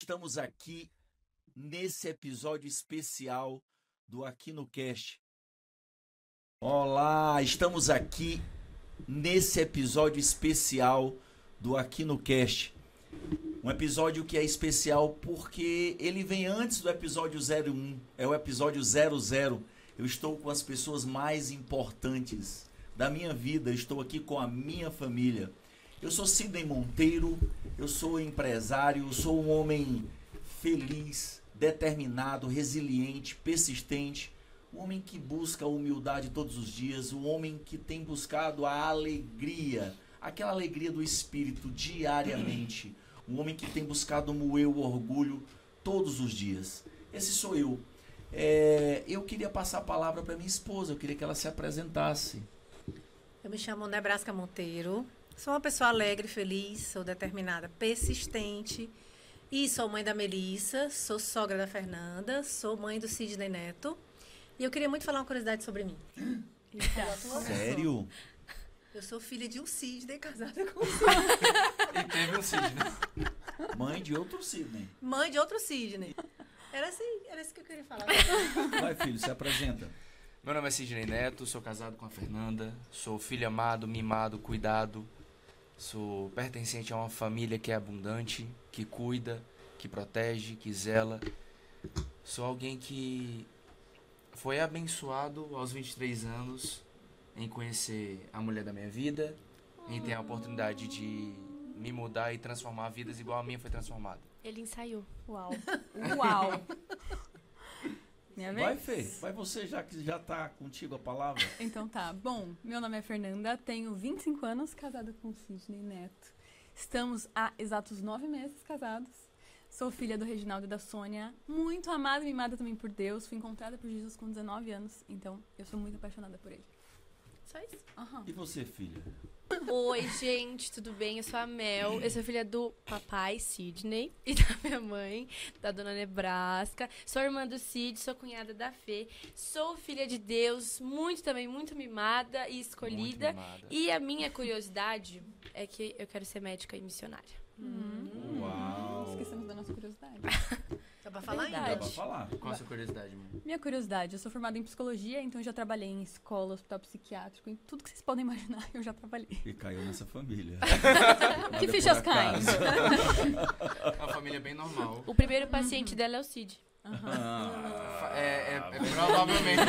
estamos aqui nesse episódio especial do Aqui no Cast. Olá, estamos aqui nesse episódio especial do Aqui no Cast. Um episódio que é especial porque ele vem antes do episódio 01, é o episódio 00. Eu estou com as pessoas mais importantes da minha vida, estou aqui com a minha família. Eu sou Sidney Monteiro, eu sou empresário, sou um homem feliz, determinado, resiliente, persistente, um homem que busca a humildade todos os dias, um homem que tem buscado a alegria, aquela alegria do espírito diariamente, um homem que tem buscado moer o orgulho todos os dias. Esse sou eu. Eu queria passar a palavra para minha esposa, eu queria que ela se apresentasse. Eu me chamo Nebraska Monteiro, sou uma pessoa alegre, feliz, sou determinada, persistente e sou mãe da Melissa, sou sogra da Fernanda, sou mãe do Sidney Neto e eu queria muito falar uma curiosidade sobre mim. Sério? Eu sou filha de um Sidney casada com um Sidney. E teve um Sidney. Mãe de outro Sidney. Mãe de outro Sidney. Era isso que eu queria falar. Vai, filho, se apresenta. Meu nome é Sidney Neto, sou casado com a Fernanda, sou filho amado, mimado, cuidado, sou pertencente a uma família que é abundante, que cuida, que protege, que zela. Sou alguém que foi abençoado aos 23 anos em conhecer a mulher da minha vida, em ter a oportunidade de me mudar e transformar vidas igual a minha foi transformada. Ele ensaiou. Uau. Uau. Minha vez? Vai, Fê. Vai você, já que já tá contigo a palavra. Então tá. Bom, meu nome é Fernanda, tenho 25 anos, casada com o Sidney Neto. Estamos há exatos 9 meses casados. Sou filha do Reginaldo e da Sônia, muito amada e mimada também por Deus. Fui encontrada por Jesus com 19 anos, então eu sou muito apaixonada por ele. Só isso. Uhum. E você, filha? Oi, gente, tudo bem? Eu sou a Mel, eu sou filha do papai Sidney e da minha mãe, da dona Nebraska. Sou irmã do Sid, sou cunhada da Fê. Sou filha de Deus, também muito mimada e escolhida. Muito mimada. E a minha curiosidade é que eu quero ser médica e missionária. Uau! Esquecemos da nossa curiosidade. Dá pra falar Verdade. Dá ainda? pra falar? Qual a sua curiosidade, mano? Minha curiosidade, eu sou formada em psicologia, então já trabalhei em escola, hospital psiquiátrico, em tudo que vocês podem imaginar, eu já trabalhei. E caiu nessa família. Que Nada fichas por acaso. caem? Uma família bem normal. O primeiro paciente dela é o Sid. Provavelmente.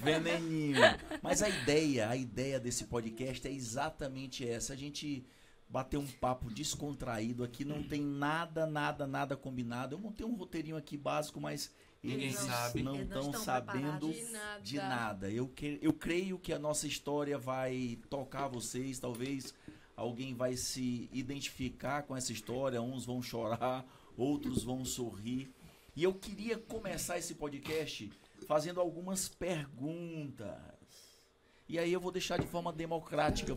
Veneninho. Mas a ideia desse podcast é exatamente essa. A gente bater um papo descontraído aqui, não tem nada combinado. Eu montei um roteirinho aqui básico, mas Ninguém eles sabe. não Eles não estão estão sabendo preparados de nada. Eu creio que a nossa história vai tocar vocês, talvez alguém vai se identificar com essa história, uns vão chorar, outros vão sorrir. E eu queria começar esse podcast fazendo algumas perguntas. E aí eu vou deixar de forma democrática,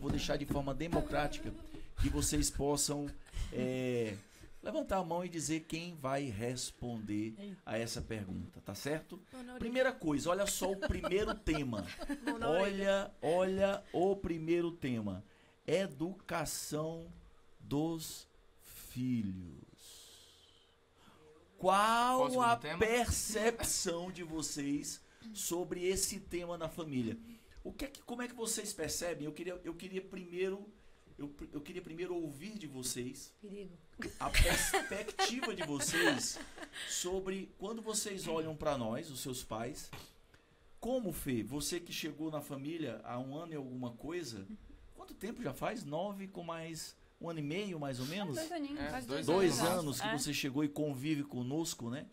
que vocês possam levantar a mão e dizer quem vai responder a essa pergunta, tá certo? Primeira coisa, olha só o primeiro tema. Olha o primeiro tema. Educação dos filhos. Qual a percepção de vocês sobre esse tema na família? Como é que vocês percebem? Eu queria primeiro ouvir de vocês Perigo. a perspectiva de vocês sobre quando vocês olham para nós, os seus pais. Como, Fê, você que chegou na família há 1 ano e alguma coisa, quanto tempo já faz? 9 com mais 1 ano e meio, mais ou menos? 2 aninhos. É, Quase 2 2 anos. anos que você chegou e convive conosco, né?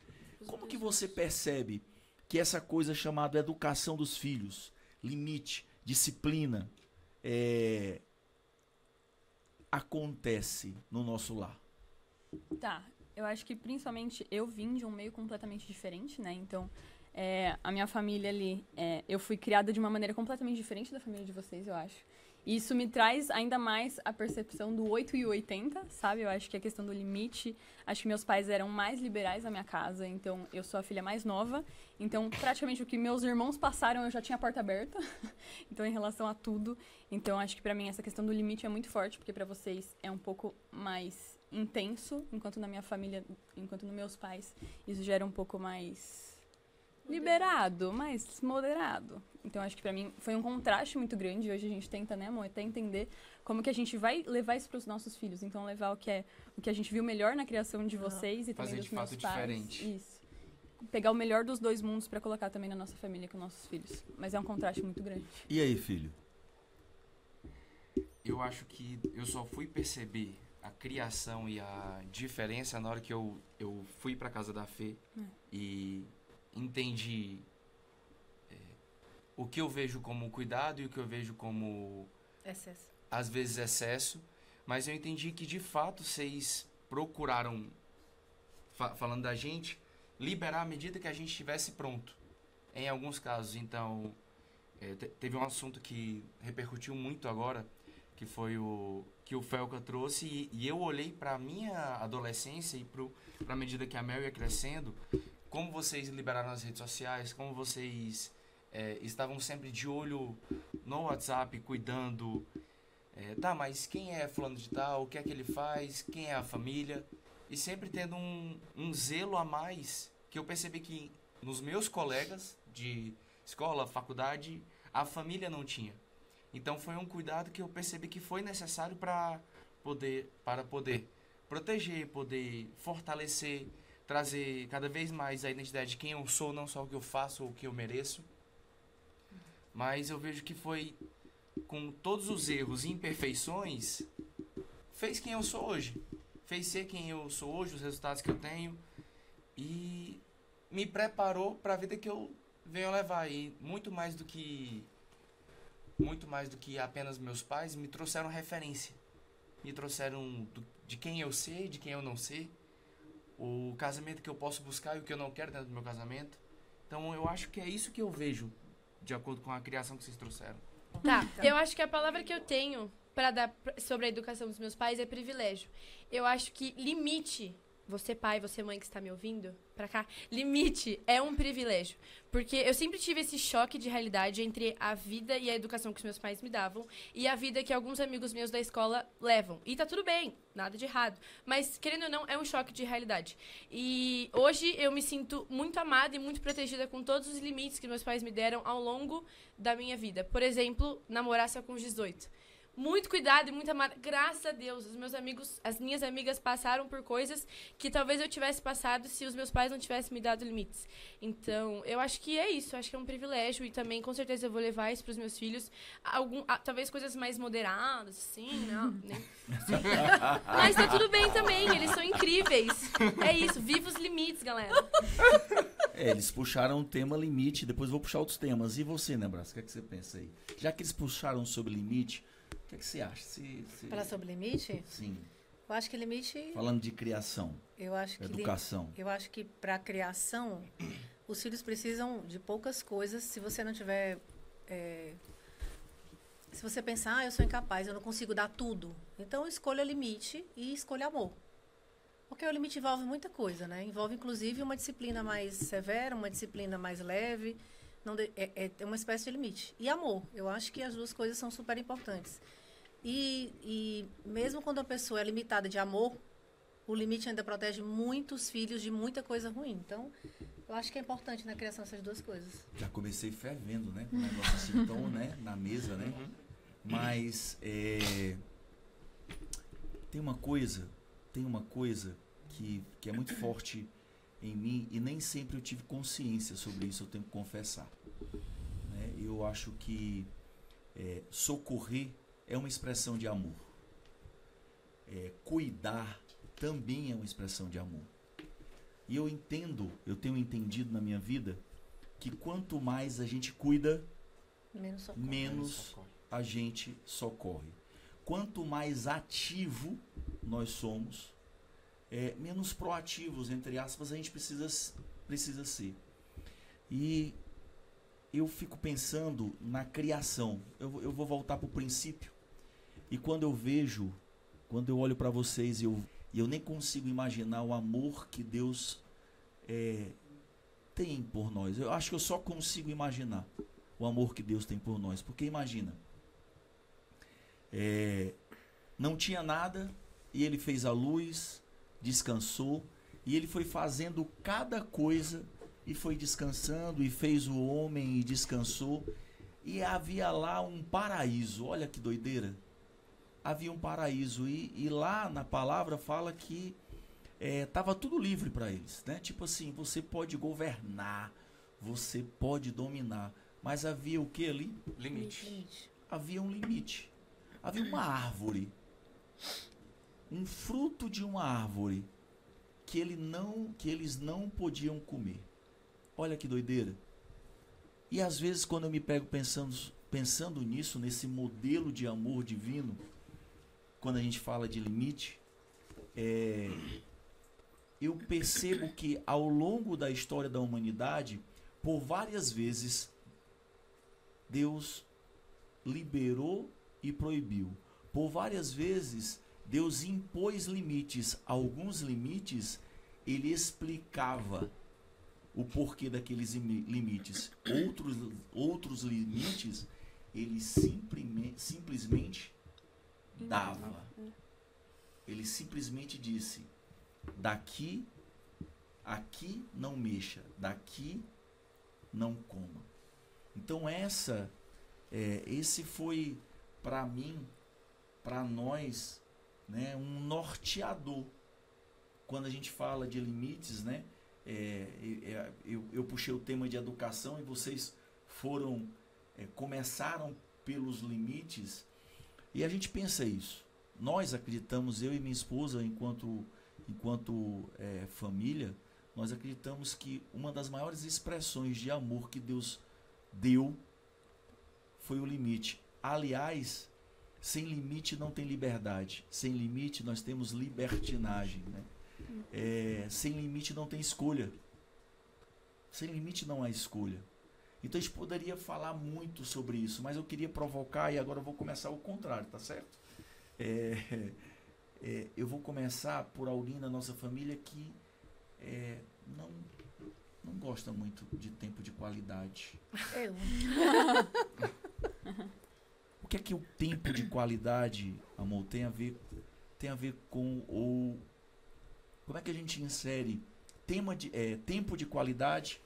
Como que você percebe que essa coisa chamada educação dos filhos, limite, disciplina, acontece no nosso lar? Tá, eu acho que principalmente eu vim de um meio completamente diferente, né? Então, a minha família ali, eu fui criada de uma maneira completamente diferente da família de vocês, eu acho. E isso me traz ainda mais a percepção do 8 e o 80, sabe? Eu acho que a questão do limite, acho que meus pais eram mais liberais na minha casa, então eu sou a filha mais nova. Então, praticamente o que meus irmãos passaram, eu já tinha a porta aberta. Então, em relação a tudo. Então, acho que pra mim essa questão do limite é muito forte, porque pra vocês é um pouco mais intenso, enquanto na minha família, enquanto nos meus pais, isso já era um pouco mais liberado, mais moderado. Então, acho que pra mim foi um contraste muito grande. Hoje a gente tenta, né, amor, até entender como que a gente vai levar isso pros nossos filhos. Então, levar o que a gente viu melhor na criação de vocês e também Fazer dos de meus fato pais. diferente. Isso. Pegar o melhor dos dois mundos pra colocar também na nossa família com nossos filhos. Mas é um contraste muito grande. E aí, filho? Eu acho que eu só fui perceber a criação e a diferença na hora que eu fui pra casa da Fê e entendi o que eu vejo como cuidado e o que eu vejo como, Excesso. às vezes, excesso. Mas eu entendi que, de fato, vocês procuraram, falando da gente, liberar à medida que a gente estivesse pronto. Em alguns casos, então, teve um assunto que repercutiu muito agora, que foi o que o Felca trouxe, e eu olhei para a minha adolescência e para a medida que a Mel ia crescendo, como vocês liberaram as redes sociais, como vocês estavam sempre de olho no WhatsApp, cuidando, tá, mas quem é fulano de tal, o que é que ele faz, quem é a família, e sempre tendo um zelo a mais, que eu percebi que nos meus colegas de escola, faculdade, a família não tinha. Então foi um cuidado que eu percebi que foi necessário para poder proteger, poder fortalecer, trazer cada vez mais a identidade de quem eu sou, não só o que eu faço ou o que eu mereço. Mas eu vejo que foi, com todos os erros e imperfeições, fez quem eu sou hoje. Fez ser quem eu sou hoje, os resultados que eu tenho, e me preparou para a vida que eu venho levar. E muito mais do que apenas meus pais, me trouxeram referência. Me trouxeram de quem eu sei, de quem eu não sei, o casamento que eu posso buscar e o que eu não quero dentro do meu casamento. Então eu acho que é isso que eu vejo, de acordo com a criação que vocês trouxeram. Tá, eu acho que a palavra que eu tenho pra dar sobre a educação dos meus pais é privilégio. Eu acho que limite, você pai, você mãe que está me ouvindo, pra cá, limite é um privilégio. Porque eu sempre tive esse choque de realidade entre a vida e a educação que os meus pais me davam e a vida que alguns amigos meus da escola levam. E tá tudo bem, nada de errado. Mas, querendo ou não, é um choque de realidade. E hoje eu me sinto muito amada e muito protegida com todos os limites que meus pais me deram ao longo da minha vida. Por exemplo, namorar só com os 18. Muito cuidado e muito amada. Graças a Deus, os meus amigos, as minhas amigas passaram por coisas que talvez eu tivesse passado se os meus pais não tivessem me dado limites. Então, eu acho que é isso. Eu acho que é um privilégio e também, com certeza, eu vou levar isso para os meus filhos. Talvez coisas mais moderadas, assim, não, nem... Mas tá tudo bem também, eles são incríveis. É isso, viva os limites, galera. Eles puxaram o tema limite, depois vou puxar outros temas. E você, Nebraska, o que é que você pensa aí? Já que eles puxaram sobre limite, o que é que você acha? Falar sobre limite? Sim. Eu acho que limite... Falando de criação, Eu acho que educação. Eu acho que para criação, os filhos precisam de poucas coisas. Se você não tiver... se você pensar, eu sou incapaz, eu não consigo dar tudo. Então, escolha limite e escolha amor. Porque o limite envolve muita coisa, né? Envolve, inclusive, uma disciplina mais severa, uma disciplina mais leve. É uma espécie de limite. E amor. Eu acho que as duas coisas são super importantes. E mesmo quando a pessoa é limitada de amor, o limite ainda protege muitos filhos de muita coisa ruim. Então, eu acho que é importante na criação essas duas coisas. Já comecei fervendo, né? Com o negócio assim, tão, né? Na mesa, né? Mas tem uma coisa que é muito forte em mim e nem sempre eu tive consciência sobre isso, eu tenho que confessar. Né? Eu acho que socorrer é uma expressão de amor. Cuidar também é uma expressão de amor. E eu tenho entendido na minha vida que quanto mais a gente cuida, menos a gente socorre. Quanto mais ativo nós somos, menos proativos, entre aspas, a gente precisa ser. E eu fico pensando na criação. Eu vou voltar para o princípio. E quando eu olho para vocês e eu nem consigo imaginar o amor que Deus tem por nós. Eu acho que eu só consigo imaginar o amor que Deus tem por nós. Porque imagina, não tinha nada, e ele fez a luz, descansou, e ele foi fazendo cada coisa e foi descansando, e fez o homem e descansou, e havia lá um paraíso. Olha que doideira. Havia um paraíso, e lá na palavra fala que estava tudo livre para eles, né? Tipo assim, você pode governar, você pode dominar, mas havia o que ali? Limite. Havia um limite. Havia uma árvore, um fruto de uma árvore que eles não podiam comer. Olha que doideira. E às vezes quando eu me pego pensando nisso, nesse modelo de amor divino, quando a gente fala de limite, eu percebo que ao longo da história da humanidade, por várias vezes, Deus liberou e proibiu. Por várias vezes, Deus impôs limites. Alguns limites, ele explicava o porquê daqueles limites. Outros limites, ele simplesmente dava. Ele simplesmente disse: daqui, aqui não mexa, daqui não coma. Então esse foi para mim, para nós, né, um norteador. Quando a gente fala de limites, né, eu puxei o tema de educação e vocês começaram pelos limites, e a gente pensa isso. Nós acreditamos, eu e minha esposa, enquanto família, nós acreditamos que uma das maiores expressões de amor que Deus deu foi o limite. Aliás, sem limite não tem liberdade. Sem limite nós temos libertinagem, né? Sem limite não tem escolha. Sem limite não há escolha. Então a gente poderia falar muito sobre isso, mas eu queria provocar, e agora eu vou começar o contrário, tá certo? Eu vou começar por alguém da nossa família que não gosta muito de tempo de qualidade. Eu. O que é que o tempo de qualidade, amor, tem a ver com como é que a gente insere tempo de qualidade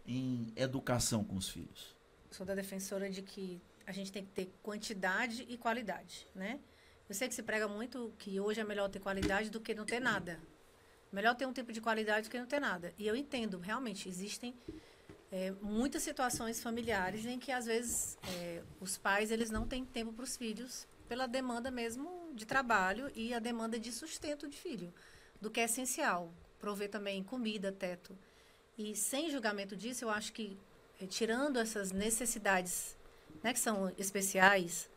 em educação com os filhos? Sou da defensora de que a gente tem que ter quantidade e qualidade, né? Eu sei que se prega muito que hoje é melhor ter qualidade do que não ter nada. Melhor ter um tempo de qualidade do que não ter nada. E eu entendo, realmente, existem muitas situações familiares em que, às vezes, os pais eles não têm tempo para os filhos pela demanda mesmo de trabalho e a demanda de sustento de filho, do que é essencial. Prover também comida, teto. E sem julgamento disso, eu acho que, tirando essas necessidades, né, que são especiais,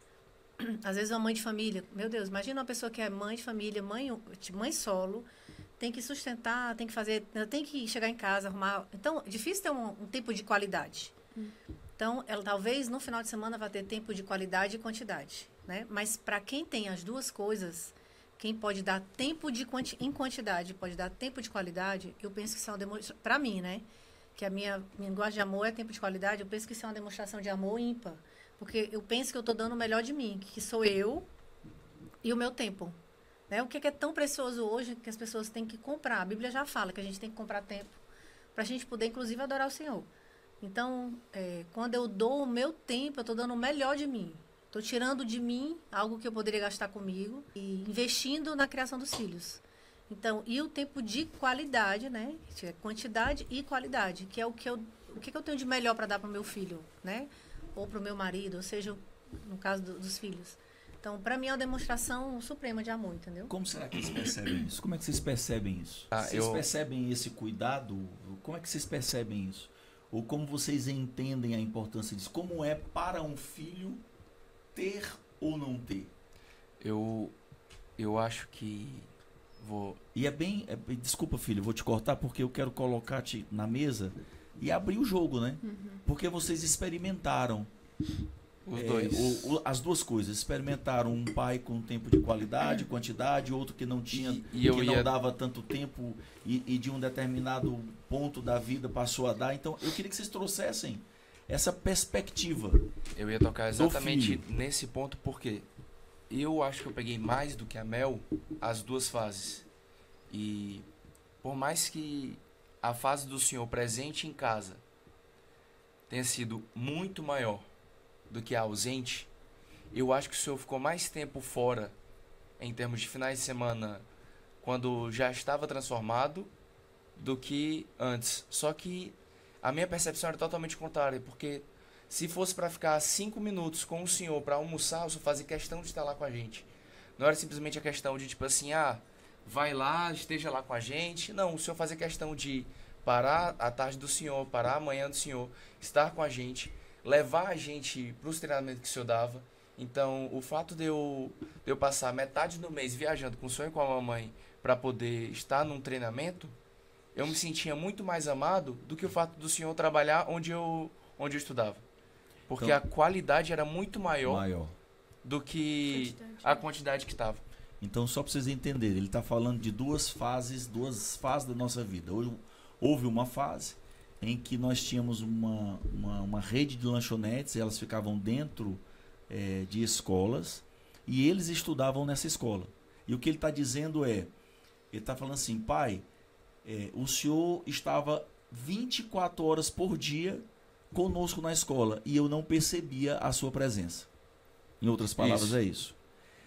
às vezes uma mãe de família, meu Deus, imagina uma pessoa que é mãe de família, mãe solo, tem que sustentar, tem que chegar em casa, arrumar. Então, é difícil ter um tempo de qualidade. Então, ela talvez no final de semana vai ter tempo de qualidade e quantidade, né? Mas para quem tem as duas coisas, quem pode dar tempo em quantidade, pode dar tempo de qualidade, eu penso que isso é uma demonstração, para mim, né? Que a minha linguagem de amor é tempo de qualidade, eu penso que isso é uma demonstração de amor ímpar. Porque eu penso que eu estou dando o melhor de mim, que sou eu e o meu tempo. Né? O que é tão precioso hoje que as pessoas têm que comprar? A Bíblia já fala que a gente tem que comprar tempo para a gente poder, inclusive, adorar o Senhor. Então, quando eu dou o meu tempo, eu estou dando o melhor de mim. Estou tirando de mim algo que eu poderia gastar comigo e investindo na criação dos filhos. Então, e o tempo de qualidade, né? Quantidade e qualidade, que é o que eu tenho de melhor para dar para o meu filho, né? Ou para o meu marido, ou seja, no caso dos filhos. Então, para mim, é uma demonstração suprema de amor, entendeu? Como será que eles percebem isso? Como é que vocês percebem isso? Vocês percebem esse cuidado? Como é que vocês percebem isso? Ou como vocês entendem a importância disso? Como é para um filho ter ou não ter? Eu acho que E desculpa, filho, eu vou te cortar porque eu quero colocar-te na mesa e abrir o jogo, né? Porque vocês experimentaram os dois. As duas coisas. Experimentaram um pai com tempo de qualidade, quantidade, outro que não tinha, não dava tanto tempo e de um determinado ponto da vida passou a dar. Então, eu queria que vocês trouxessem essa perspectiva. Eu ia tocar exatamente nesse ponto porque eu acho que eu peguei mais do que a Mel as duas fases. E por mais que a fase do senhor presente em casa tenha sido muito maior do que a ausente, eu acho que o senhor ficou mais tempo fora, em termos de finais de semana, quando já estava transformado, do que antes. Só que a minha percepção era totalmente contrária, porque se fosse para ficar 5 minutos com o senhor para almoçar, o senhor fazia questão de estar lá com a gente. Não era simplesmente a questão de, tipo assim, vai lá, esteja lá com a gente. Não, o senhor fazia questão de parar a tarde do senhor, parar a manhã do senhor, estar com a gente, levar a gente para os treinamentos que o senhor dava. Então, o fato de eu passar metade do mês viajando com o senhor e com a mamãe para poder estar num treinamento, eu me sentia muito mais amado do que o fato do senhor trabalhar onde eu estudava. Porque Então, a qualidade era muito maior Maior. do que Quantidade. a quantidade que estava. Então, só para vocês entenderem, ele está falando de duas fases da nossa vida. Houve uma fase em que nós tínhamos uma rede de lanchonetes, elas ficavam dentro de escolas, e eles estudavam nessa escola. E o que ele está dizendo ele está falando assim, pai, o senhor estava 24 horas por dia conosco na escola, e eu não percebia a sua presença. Em outras palavras, Isso. é isso.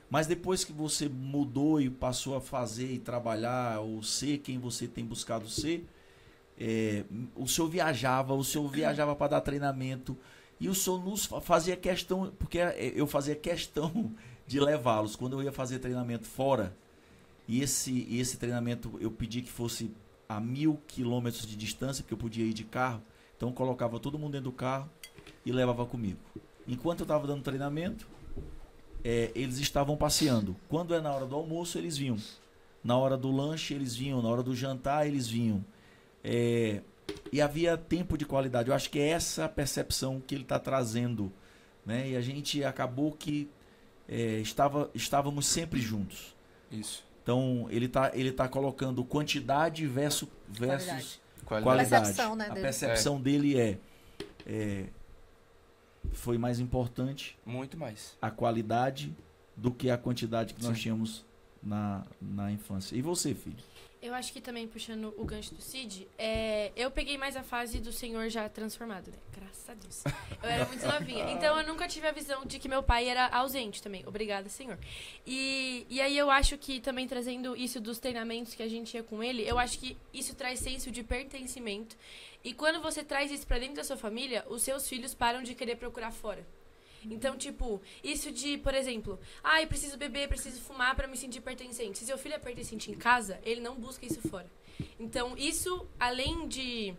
Mas depois que você mudou e passou a fazer e trabalhar, ou ser quem você tem buscado ser, o senhor viajava para dar treinamento, e o senhor nos fazia questão, porque eu fazia questão de levá-los quando eu ia fazer treinamento fora, e esse treinamento eu pedi que fosse a 1.000 quilômetros de distância, porque eu podia ir de carro, então eu colocava todo mundo dentro do carro e levava comigo. Enquanto eu estava dando treinamento, eles estavam passeando. Quando é na hora do almoço, eles vinham. Na hora do lanche, eles vinham. Na hora do jantar, eles vinham. E havia tempo de qualidade. Eu acho que é essa a percepção que ele está trazendo, né? E a gente acabou que estávamos sempre juntos. Isso. Então, ele tá colocando quantidade versus Qualidade. qualidade. Percepção, né, A dele. percepção dele foi mais importante Muito mais. a qualidade do que a quantidade que nós Sim. tínhamos na infância. E você, filho? Eu acho que também, puxando o gancho do Cid, eu peguei mais a fase do senhor já transformado, né? Graças a Deus. Eu era muito novinha. Então, eu nunca tive a visão de que meu pai era ausente também. Obrigada, senhor. E aí, eu acho que também trazendo isso dos treinamentos que a gente ia com ele, eu acho que isso traz senso de pertencimento. E quando você traz isso pra dentro da sua família, os seus filhos param de querer procurar fora. Então, tipo, isso de, por exemplo, eu preciso beber, preciso fumar pra me sentir pertencente. Se seu filho é pertencente em casa, ele não busca isso fora. Então, isso, além de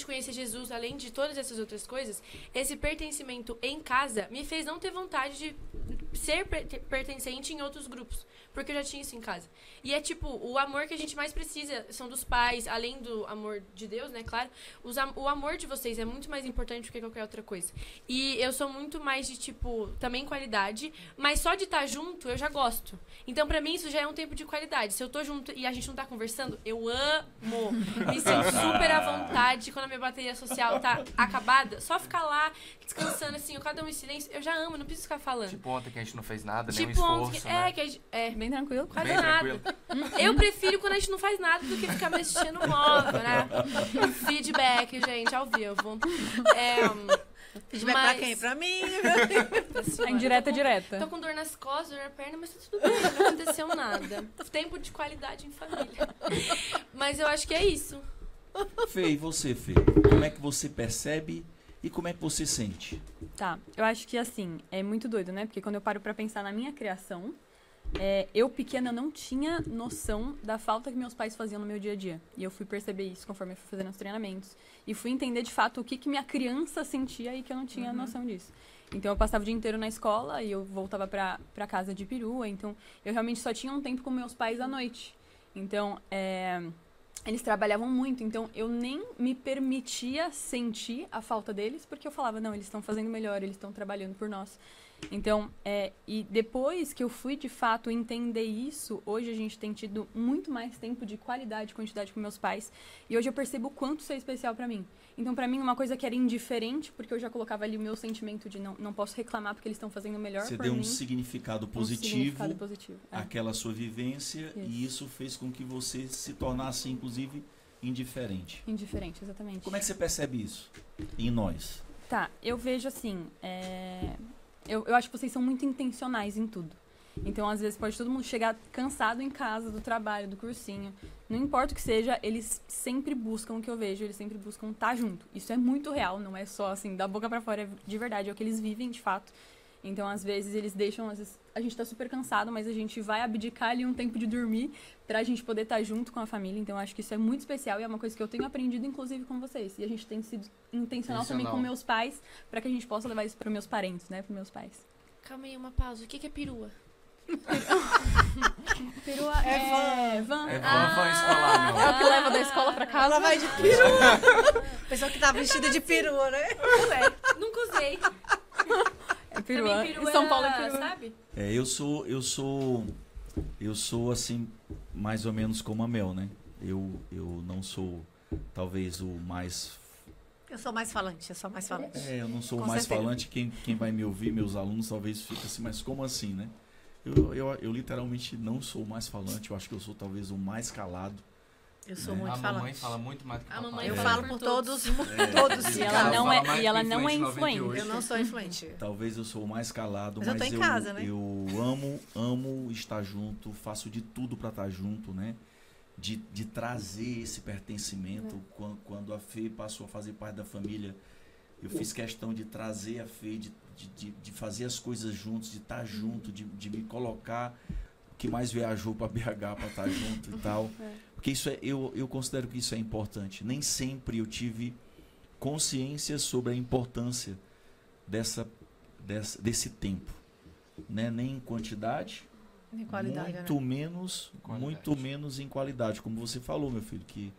conhecer Jesus, além de todas essas outras coisas, esse pertencimento em casa me fez não ter vontade de ser pertencente em outros grupos, porque eu já tinha isso em casa. E é tipo, o amor que a gente mais precisa são dos pais, além do amor de Deus, né, claro, o amor de vocês é muito mais importante do que qualquer outra coisa. E eu sou muito mais de, tipo, também qualidade, mas só de estar junto eu já gosto. Então, pra mim, isso já é um tempo de qualidade. Se eu tô junto e a gente não tá conversando, eu amo. Me sinto super à vontade quando a minha bateria social tá acabada. Só ficar lá, descansando, assim, cada um em silêncio, eu já amo, não preciso ficar falando. Tipo ontem que a gente não fez nada, Tipo nenhum esforço, ontem, né? que a gente, Bem tranquilo. quase Bem nada. tranquilo. Eu prefiro quando a gente não faz nada do que ficar mexendo no móvel, né? Feedback, gente, ao vivo. Feedback pra quem? Pra mim. A indireta direta. Tô com dor nas costas, dor na perna, mas tá tudo bem, não aconteceu nada. Tempo de qualidade em família. Mas eu acho que é isso. Fê, e você, Fê? Como é que você percebe e como é que você sente? Tá, eu acho que assim, é muito doido, né? Porque quando eu paro pra pensar na minha criação, eu pequena não tinha noção da falta que meus pais faziam no meu dia a dia. E eu fui perceber isso conforme eu fui fazendo os treinamentos. E fui entender de fato o que minha criança sentia e que eu não tinha noção disso. Então eu passava o dia inteiro na escola e eu voltava pra casa de perua. Então eu realmente só tinha um tempo com meus pais à noite. Então, eles trabalhavam muito, então eu nem me permitia sentir a falta deles, porque eu falava, não, eles estão fazendo melhor, eles estão trabalhando por nós. Então, e depois que eu fui, de fato, entender isso, hoje a gente tem tido muito mais tempo de qualidade e quantidade com meus pais. E hoje eu percebo o quanto isso é especial pra mim. Então, pra mim, uma coisa que era indiferente, porque eu já colocava ali o meu sentimento de não posso reclamar porque eles estão fazendo o melhor Você por deu mim. um significado Um positivo, significado positivo. àquela sua vivência, e isso fez com que você se tornasse, inclusive, indiferente. Indiferente, exatamente. Como é que você percebe isso em nós? Tá, eu vejo assim, eu acho que vocês são muito intencionais em tudo. Então, às vezes, pode todo mundo chegar cansado em casa, do trabalho, do cursinho. Não importa o que seja, eles sempre buscam o que eu vejo, eles sempre buscam estar junto. Isso é muito real, não é só assim, da boca pra fora, é de verdade, é o que eles vivem de fato. Então, às vezes, eles deixam, às vezes, a gente tá super cansado, mas a gente vai abdicar ali um tempo de dormir pra gente poder estar junto com a família. Então, eu acho que isso é muito especial e é uma coisa que eu tenho aprendido, inclusive, com vocês. E a gente tem sido intencional também com meus pais, pra que a gente possa levar isso pros meus parentes, né, pros meus pais. Calma aí, uma pausa. O que é perua? Perua é van. É van escolar, meu. É o que leva da escola pra casa. Ela vai de perua. Pessoa que tá vestida de perua, né? Nunca usei. É Pra perua. mim, perua Em São Paulo é era, perua. sabe? Eu sou assim, mais ou menos como a Mel, né? Eu não sou, talvez, o mais... Eu sou mais falante, eu não sou o Com mais certeza. falante. Quem vai me ouvir, meus alunos, talvez fique assim, mas como assim, né? Eu literalmente não sou o mais falante, eu acho que eu sou talvez o mais calado. Eu sou É. muito A falante. mamãe fala muito mais do que o A papai. mamãe Eu fala falo por por todos. todos. E ela Ela não fala é, mais e ela que não é influente influente. 98. Eu não sou influente. Talvez eu sou o mais calado, Mas eu mas tô em casa, né? eu amo estar junto, faço de tudo para estar junto, né? De trazer esse pertencimento. Quando a Fê passou a fazer parte da família, eu fiz questão de trazer a Fê, de fazer as coisas juntos, de estar junto, de me colocar, que mais viajou para BH para estar junto e tal. Porque isso eu considero que isso é importante. Nem sempre eu tive consciência sobre a importância desse tempo, né? Nem em quantidade, Em qualidade, muito né? menos, Qualidade. muito menos em qualidade, como você falou, meu filho, que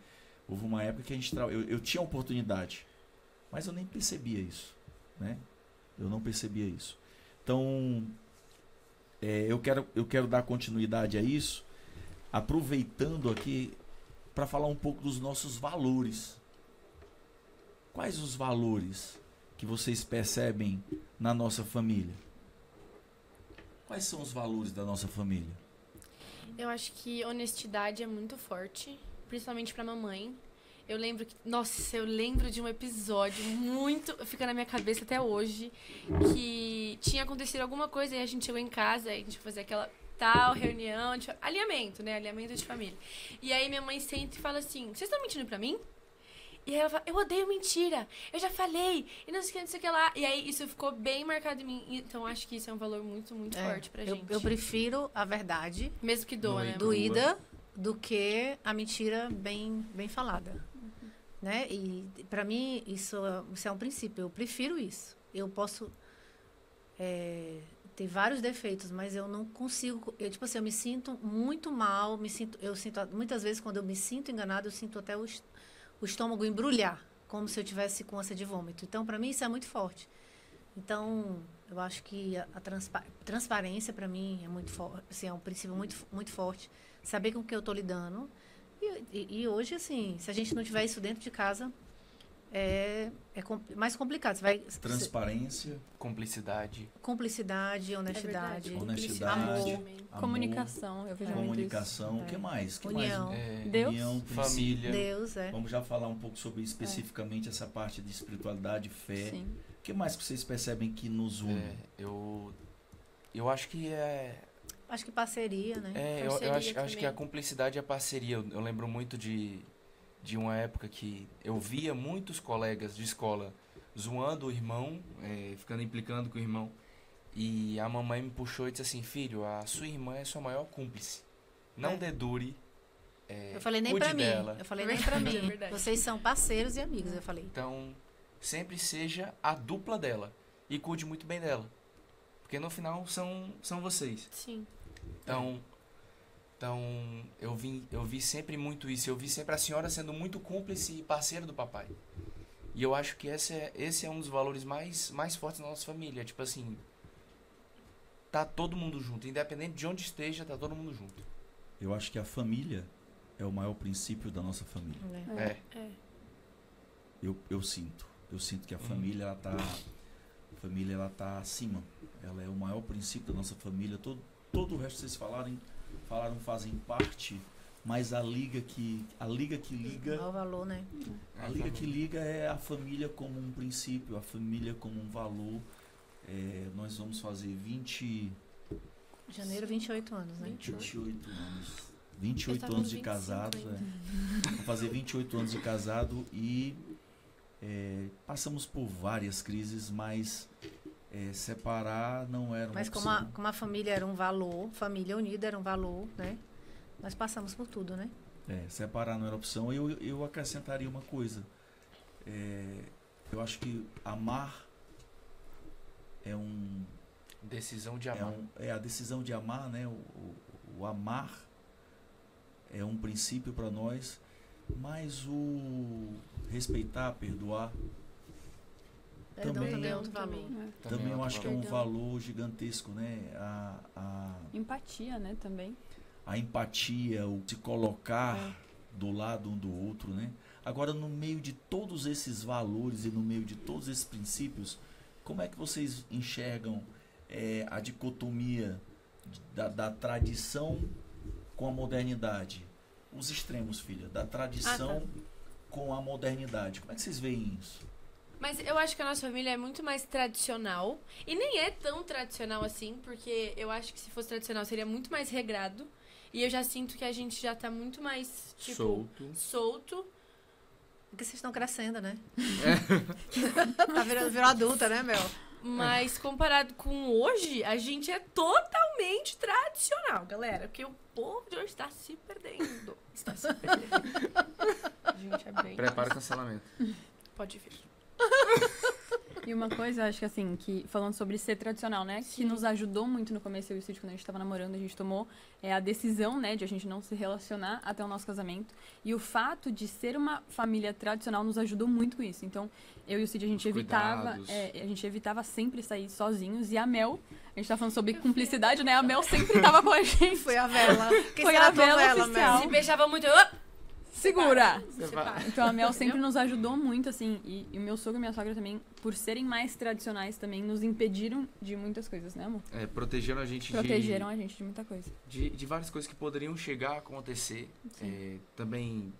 houve uma época que a gente eu tinha oportunidade, mas eu nem percebia isso, né? Eu não percebia isso. Então, eu quero dar continuidade a isso, aproveitando aqui para falar um pouco dos nossos valores. Quais os valores que vocês percebem na nossa família? Quais são os valores da nossa família? Eu acho que honestidade é muito forte, principalmente pra mamãe. Eu lembro que, nossa, eu lembro de um episódio muito, fica na minha cabeça até hoje, que tinha acontecido alguma coisa e a gente chegou em casa, e a gente fazia aquela tal reunião, alinhamento, né? Alinhamento de família. E aí minha mãe senta e fala assim: "Vocês estão mentindo pra mim?" E aí ela fala: "Eu odeio mentira, eu já falei, e não sei o que lá." E aí isso ficou bem marcado em mim. Então acho que isso é um valor muito, muito forte pra gente. Eu prefiro a verdade Mesmo que doa, né? doída do que a mentira bem falada. Né? E pra mim isso é um princípio. Eu prefiro isso. Eu posso ter vários defeitos, mas eu não consigo. Eu me sinto muito mal. Eu sinto muitas vezes quando eu me sinto enganada, eu sinto até o estômago embrulhar, como se eu tivesse com ânsia de vômito. Então, para mim, isso é muito forte. Então, eu acho que a transparência, para mim, é muito forte. Assim, é um princípio muito, muito forte. Saber com o que eu estou lidando. E hoje, assim, se a gente não tiver isso dentro de casa, é mais complicado. Você vai, Transparência, cumplicidade, honestidade, honestidade, amor, Comunicação, eu vejo comunicação, o muito que mais? Que união. mais? Deus? União, Família. Deus, Vamos já falar um pouco sobre especificamente essa parte de espiritualidade, fé. Sim. O que mais que vocês percebem que nos une? Eu acho que Acho que parceria, né? eu acho Parceria que a também. cumplicidade e a parceria. Eu lembro muito de uma época que eu via muitos colegas de escola zoando o irmão, ficando implicando com o irmão. E a mamãe me puxou e disse assim: "Filho, a sua irmã é sua maior cúmplice. Não dedure. Eu falei nem cuide pra mim. dela." Eu falei nem pra mim. É verdade. Vocês são parceiros e amigos, eu falei. Então, sempre seja a dupla dela. E cuide muito bem dela. Porque no final são vocês. Sim. Então eu vi sempre muito isso. Eu vi sempre a senhora sendo muito cúmplice e parceira do papai. E eu acho que esse é um dos valores mais fortes da nossa família. Tipo assim, tá todo mundo junto. Independente de onde esteja, tá todo mundo junto. Eu acho que a família é o maior princípio da nossa família. É. Eu sinto que a família ela tá acima. Ela é o maior princípio da nossa família. Todo o resto que vocês falaram fazem parte, mas a liga que liga, Ao valor, né? a liga que liga é a família como um princípio, a família como um valor. Nós vamos fazer Janeiro, 28 anos, né? 28 anos. 28 anos de casado. Vou fazer 28 anos de casado e passamos por várias crises, mas separar não era uma Mas opção. como a família era um valor, família unida era um valor, né? Nós passamos por tudo, né? Separar não era opção. Eu acrescentaria uma coisa. Eu acho que amar Decisão de amar. a decisão de amar, né? O amar é um princípio para nós, mas o respeitar, perdoar, Perdão Também- também é outro valor. também eu outro acho que é um valor. valor gigantesco, né? Empatia, né, também. A empatia, o se colocar do lado um do outro, né? Agora, no meio de todos esses valores e no meio de todos esses princípios, como é que vocês enxergam a dicotomia da tradição com a modernidade? Os extremos, filha, da tradição com a modernidade. Como é que vocês veem isso? Mas eu acho que a nossa família é muito mais tradicional. E nem é tão tradicional assim, porque eu acho que se fosse tradicional seria muito mais regrado. E eu já sinto que a gente já tá muito mais, tipo, solto. Porque vocês estão crescendo, né? Tá virou adulta, né, Mel? Mas comparado com hoje, a gente é totalmente tradicional, galera. Porque o povo de hoje está se perdendo. Está se perdendo. A gente é bem... Prepara o cancelamento. Pode vir. E uma coisa, acho que assim, que falando sobre ser tradicional, né? Que nos ajudou muito no começo, eu e o Cid, quando a gente tava namorando, a gente tomou a decisão, né, de a gente não se relacionar até o nosso casamento. E o fato de ser uma família tradicional nos ajudou muito com isso. Então, eu e o Cid, a gente evitava sempre sair sozinhos. E a Mel, a gente tá falando sobre cumplicidade, né? A Mel sempre tava com a gente. Foi a vela. Quem Foi será a vela Mel? oficial. Se beijava muito... Segura! Separa. Então a Mel sempre nos ajudou muito, assim, e o meu sogro e minha sogra também, por serem mais tradicionais também, nos impediram de muitas coisas, né, amor? Protegeram a gente Protegeram a gente de muita coisa. de várias coisas que poderiam chegar a acontecer. Também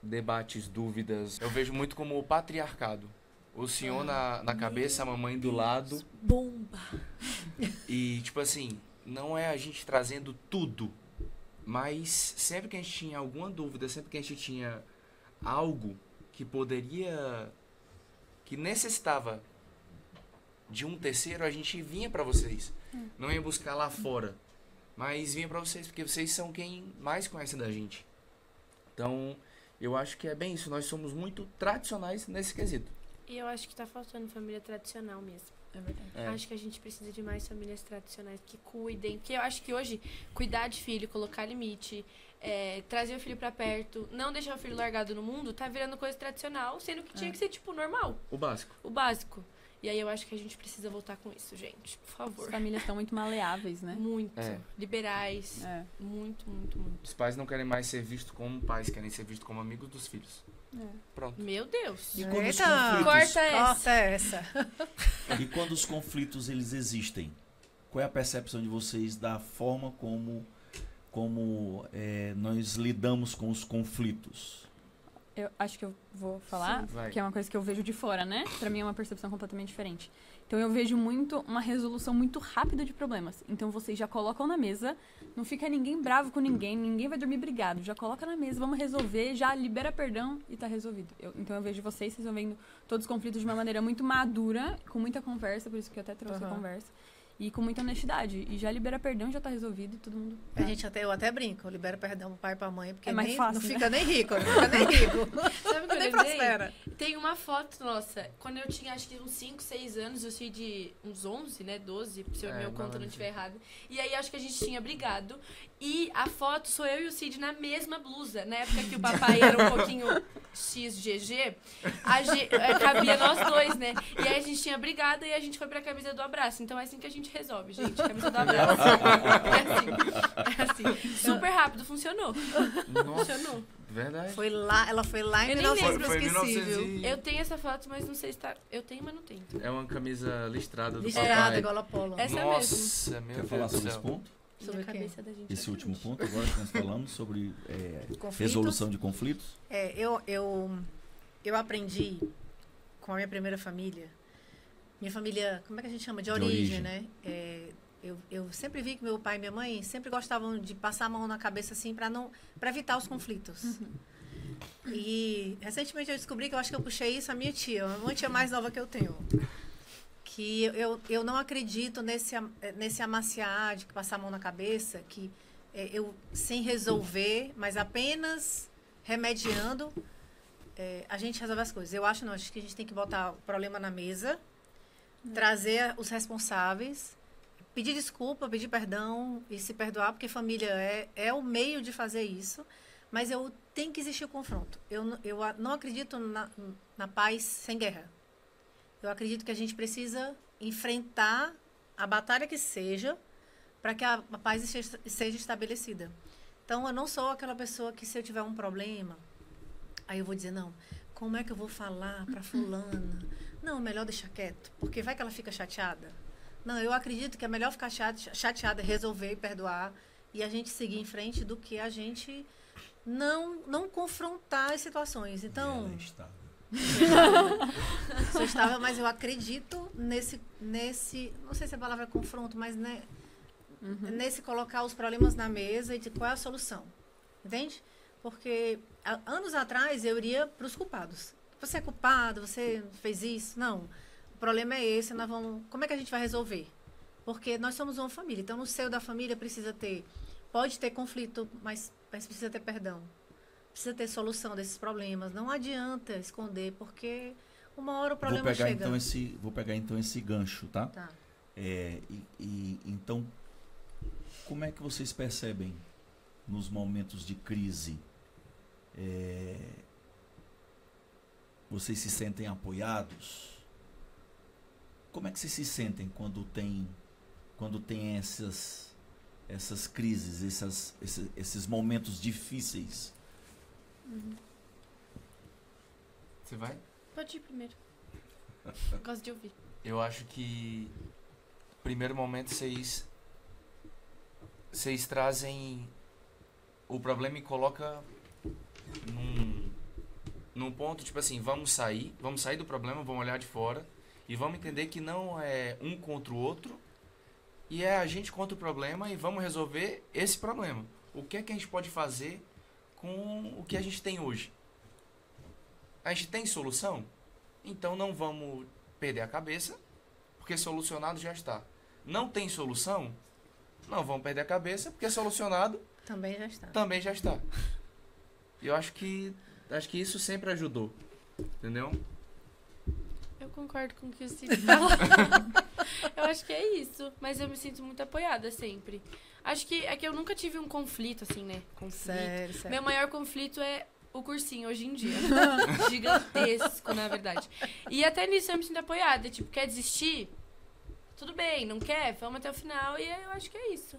debates, dúvidas. Eu vejo muito como o patriarcado. O senhor na cabeça, a mamãe do lado. Bomba. E, tipo assim, não é a gente trazendo tudo. Mas sempre que a gente tinha alguma dúvida, sempre que a gente tinha algo que que necessitava de um terceiro, a gente vinha pra vocês. Não ia buscar lá fora, mas vinha pra vocês, porque vocês são quem mais conhece da gente. Então, eu acho que é bem isso. Nós somos muito tradicionais nesse quesito. E eu acho que tá faltando família tradicional mesmo. É verdade. Acho que a gente precisa de mais famílias tradicionais que cuidem. Porque eu acho que hoje, cuidar de filho, colocar limite, trazer o filho pra perto, não deixar o filho largado no mundo, tá virando coisa tradicional, sendo que tinha que ser, tipo, normal. O básico. O básico. E aí eu acho que a gente precisa voltar com isso, gente. Por favor. As famílias estão muito maleáveis, né? Muito. Liberais. É. Muito, muito, muito. Os pais não querem mais ser vistos como pais, querem ser vistos como amigos dos filhos. Pronto. Meu Deus. E quando os Eita, conflitos, Corta essa. Corta essa. e quando os conflitos eles existem, qual é a percepção de vocês da forma como nós lidamos com os conflitos? Eu acho que eu vou falar, Vai. que é uma coisa que eu vejo de fora, né? Pra mim é uma percepção completamente diferente. Então eu vejo muito uma resolução muito rápida de problemas. Então vocês já colocam na mesa, não fica ninguém bravo com ninguém vai dormir brigado. Já coloca na mesa, vamos resolver, já libera perdão e tá resolvido. Então eu vejo vocês resolvendo todos os conflitos de uma maneira muito madura, com muita conversa, por isso que eu até trouxe a conversa. E com muita honestidade. E já libera perdão, já tá resolvido e todo mundo... Eu até brinco, eu libero perdão pro pai e pra mãe, porque É mais fácil, não né? fica nem rico, não fica nem rico. Sabe o que eu Nem lembrei? prospera. Tem uma foto nossa, quando eu tinha acho que uns 5, 6 anos, eu fui de uns 11, né, 12, se o meu conta não estiver errado. E aí acho que a gente tinha brigado. E a foto sou eu e o Cid na mesma blusa, na época que o papai era um pouquinho XGG, cabia nós dois, né? E aí a gente tinha brigado e a gente foi pra camisa do abraço. Então é assim que a gente resolve, gente. Camisa do abraço. É assim. Super rápido, funcionou. Nossa, Funcionou. verdade. Ela foi lá em Eu nem lembro. 1900 Foi inesquecível. Eu tenho essa foto, mas não sei se tá... Eu tenho, mas não tenho. É uma camisa listrada do Listrada, papai. igual a Polo. Essa Nossa, meu Quer Deus falar do sobre céu. esse ponto? Sobre a o quê? cabeça da gente. Esse último ponto agora que nós falamos sobre Conflitos. resolução de conflitos? Eu aprendi com a minha primeira família. Minha família, como é que a gente chama? De origem. origem, né? Eu sempre vi que meu pai e minha mãe sempre gostavam de passar a mão na cabeça assim para evitar os conflitos. E recentemente eu descobri que eu acho que eu puxei isso a minha tia, uma tia mais nova que eu tenho. Que eu não acredito nesse amaciar de passar a mão na cabeça, que eu sem resolver, mas apenas remediando, a gente resolve as coisas. Eu acho não, acho que a gente tem que botar o problema na mesa, trazer os responsáveis, pedir desculpa, pedir perdão e se perdoar, porque família é o meio de fazer isso, mas tem que existir o confronto. Eu não acredito na paz sem guerra. Eu acredito que a gente precisa enfrentar a batalha que seja para que a paz seja estabelecida. Então, eu não sou aquela pessoa que se eu tiver um problema, aí eu vou dizer, não, como é que eu vou falar para fulana? Não, melhor deixar quieto, porque vai que ela fica chateada. Não, eu acredito que é melhor ficar chateada, resolver e perdoar e a gente seguir em frente do que a gente não confrontar as situações. Então... Ela está. Sou estável, mas eu acredito nesse não sei se a palavra é confronto, mas né, nesse colocar os problemas na mesa e de qual é a solução, entende? Porque anos atrás eu iria para os culpados. Você é culpado, você fez isso? Não, o problema é esse, como é que a gente vai resolver? Porque nós somos uma família, então no seio da família pode ter conflito, mas precisa ter perdão. Precisa ter solução desses problemas. Não adianta esconder, porque uma hora o problema chega. Vou pegar então esse gancho, tá? Tá. Então, como é que vocês percebem nos momentos de crise? Vocês se sentem apoiados? Como é que vocês se sentem quando tem essas crises, esses momentos difíceis? Você vai? Pode ir primeiro. Gosto de ouvir. Eu acho que primeiro momento vocês trazem o problema e coloca num ponto, tipo assim, vamos sair do problema, vamos olhar de fora e vamos entender que não é um contra o outro e é a gente contra o problema e vamos resolver esse problema. O que é que a gente pode fazer com o que a gente tem hoje? A gente tem solução? Então não vamos perder a cabeça, porque solucionado já está. Não tem solução? Não vamos perder a cabeça, porque solucionado Também já está. E eu acho que isso sempre ajudou. Entendeu? Eu concordo com o que o Cid fala. Eu acho que é isso. Mas eu me sinto muito apoiada sempre. Acho que é que eu nunca tive um conflito, assim, né? Sério. Meu maior conflito é o cursinho hoje em dia. Gigantesco, na verdade. E até nisso eu me sinto apoiada. Tipo, quer desistir? Tudo bem, não quer? Vamos até o final. E eu acho que é isso.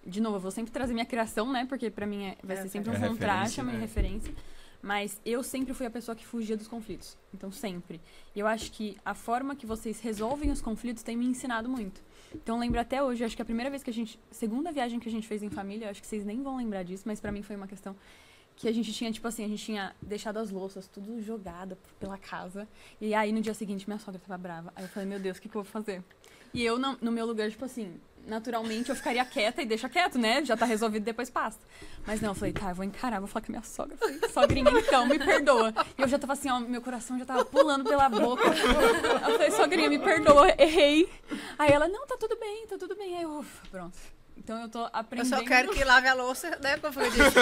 De novo, eu vou sempre trazer minha criação, né? Porque pra mim vai ser sempre um contraste, uma referência. Mas eu sempre fui a pessoa que fugia dos conflitos. Então, sempre. E eu acho que a forma que vocês resolvem os conflitos tem me ensinado muito. Então, eu lembro até hoje, acho que a primeira vez segunda viagem que a gente fez em família, acho que vocês nem vão lembrar disso, mas pra mim foi uma questão que a gente tinha, tipo assim, a gente tinha deixado as louças tudo jogada pela casa. E aí, no dia seguinte, minha sogra tava brava. Aí eu falei, meu Deus, o que eu vou fazer? E eu, no meu lugar, tipo assim, naturalmente eu ficaria quieta e deixa quieto, né? Já tá resolvido, depois passa. Mas não, eu falei, tá, eu vou encarar, vou falar com a minha sogra. Eu falei, sogrinha, então, me perdoa. E eu já tava assim, ó, meu coração já tava pulando pela boca. Eu falei, sogrinha, me perdoa, errei. Aí ela, não, tá tudo bem. Aí eu, ufa, pronto. Então eu tô aprendendo. Eu só quero que lave a louça, né? Como eu disse.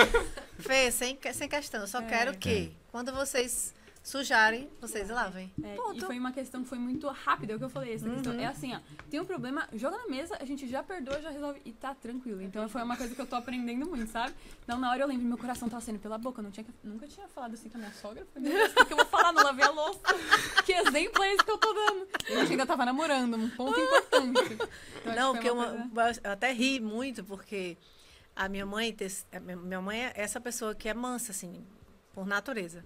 Fê, sem questão. Eu só quero que, quando vocês sujarem, vocês lavem. E Ponto. foi uma questão que foi muito rápida, é o que eu falei. Essa questão é assim, ó. Tem um problema, joga na mesa, a gente já perdoa, já resolve e tá tranquilo. Então foi uma coisa que eu tô aprendendo muito, sabe? Então na hora eu lembro, meu coração tava saindo pela boca. Eu nunca tinha falado assim com a minha sogra. Eu falei, meu Deus, o que eu vou falar? Não lavei a louça. Que exemplo é esse que eu tô dando? E a gente ainda tava namorando, um ponto importante. Então, Não, acho porque que foi eu até ri muito, porque a minha mãe é essa pessoa que é mansa, assim, por natureza.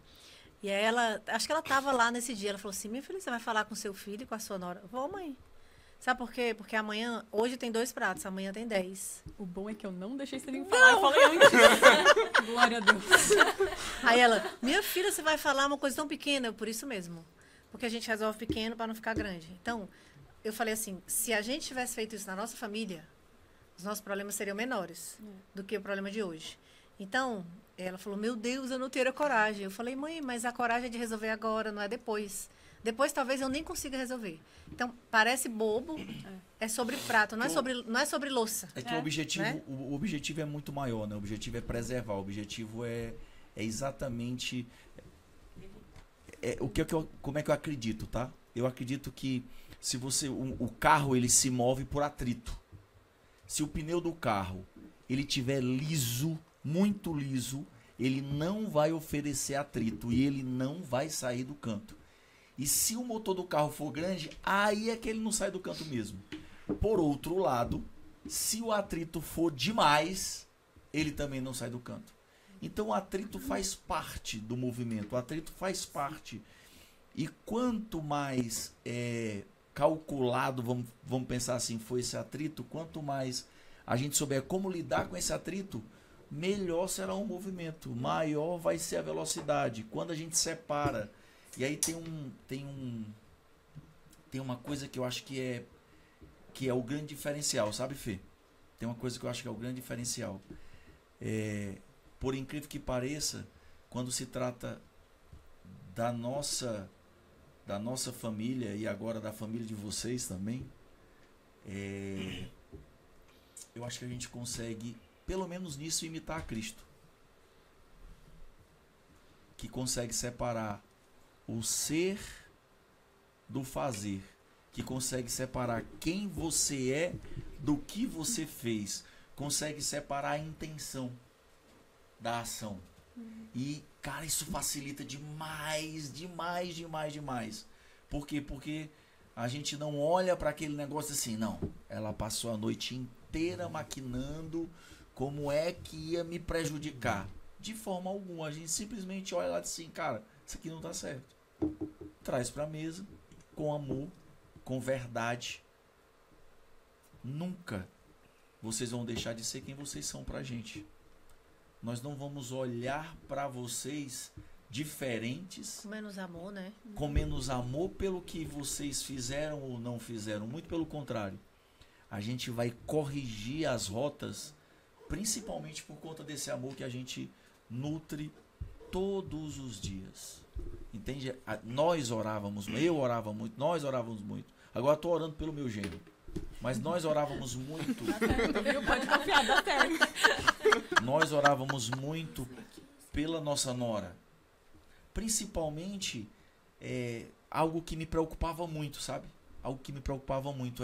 E aí acho que ela tava lá nesse dia, ela falou assim, minha filha, você vai falar com seu filho e com a sua nora? Vou, mãe. Sabe por quê? Porque amanhã, hoje tem 2 pratos, amanhã tem 10. O bom é que eu não deixei você nem falar, eu falei antes. Glória a Deus. Aí ela, minha filha, você vai falar uma coisa tão pequena? Eu, por isso mesmo. Porque a gente resolve pequeno para não ficar grande. Então, eu falei assim, se a gente tivesse feito isso na nossa família, os nossos problemas seriam menores do que o problema de hoje. Então, ela falou, meu Deus, eu não teria coragem. Eu falei, mãe, mas a coragem é de resolver agora, não é depois. Depois, talvez, eu nem consiga resolver. Então, parece bobo, é sobre prato, não é sobre louça. É que o objetivo é muito maior, né? O objetivo é preservar, o objetivo é exatamente... como é que eu acredito, tá? Eu acredito que se o carro ele se move por atrito. Se o pneu do carro ele tiver liso, muito liso, ele não vai oferecer atrito e ele não vai sair do canto. E se o motor do carro for grande, aí é que ele não sai do canto mesmo. Por outro lado, se o atrito for demais, ele também não sai do canto. Então o atrito faz parte do movimento, o atrito faz parte. E quanto mais calculado, vamos pensar assim, foi esse atrito, quanto mais a gente souber como lidar com esse atrito, melhor será o movimento, maior vai ser a velocidade. Quando a gente separa, e aí tem uma coisa que eu acho que é o grande diferencial, sabe, Fê? Tem uma coisa que eu acho que é o grande diferencial. Por incrível que pareça, quando se trata da nossa família e agora da família de vocês também, eu acho que a gente consegue, pelo menos nisso, imitar a Cristo. Que consegue separar o ser do fazer. Que consegue separar quem você é do que você fez. Consegue separar a intenção da ação. E, cara, isso facilita demais, demais, demais, demais. Por quê? Porque a gente não olha para aquele negócio assim, não. Ela passou a noite inteira maquinando como é que ia me prejudicar. De forma alguma. A gente simplesmente olha lá e diz assim, cara, isso aqui não tá certo. Traz pra mesa, com amor, com verdade. Nunca vocês vão deixar de ser quem vocês são pra gente. Nós não vamos olhar para vocês diferentes. Com menos amor, né? Com menos amor pelo que vocês fizeram ou não fizeram. Muito pelo contrário. A gente vai corrigir as rotas, principalmente por conta desse amor que a gente nutre todos os dias. Entende? Nós orávamos, eu orava muito, nós orávamos muito. Agora estou orando pelo meu genro. Mas nós orávamos muito. Dá certo, viu? Pode confiar, dá certo. Nós orávamos muito pela nossa nora. Principalmente, algo que me preocupava muito, sabe? Algo que me preocupava muito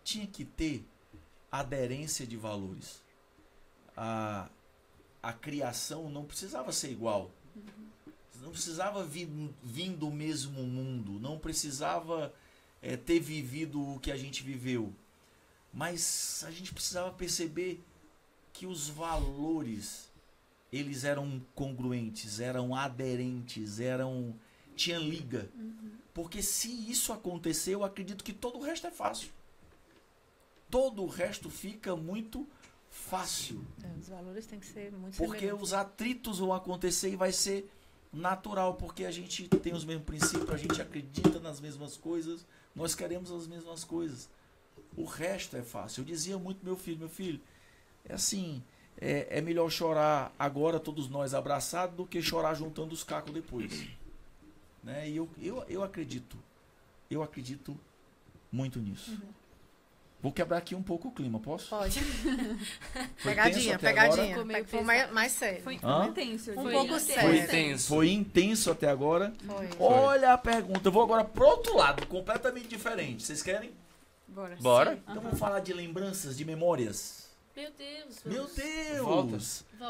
tinha que ter aderência de valores. A criação não precisava ser igual. Não precisava vir do mesmo mundo. Não precisava ter vivido o que a gente viveu. Mas a gente precisava perceber que os valores, eles eram congruentes, eram aderentes, tinha liga. Porque se isso acontecer, eu acredito que todo o resto é fácil. Todo o resto fica muito fácil. Os valores têm que ser muito Porque semelhantes. os atritos vão acontecer e vai ser natural, porque a gente tem os mesmos princípios, a gente acredita nas mesmas coisas, nós queremos as mesmas coisas. O resto é fácil. Eu dizia muito meu filho, é assim, é melhor chorar agora todos nós abraçados do que chorar juntando os cacos depois. Né? E eu acredito muito nisso. Vou quebrar aqui um pouco o clima, posso? Pode. Foi Pegadinha, tenso até pegadinha. agora? Ficou Foi meio mais sério. Foi Hã? intenso. eu Um diria. pouco Foi sério. Foi intenso. Foi intenso até agora. Foi. Olha a pergunta. Eu vou agora pro outro lado, completamente diferente. Vocês querem? Bora. Bora? Então vamos falar de lembranças, de memórias. Meu Deus. Meu Deus! Volta.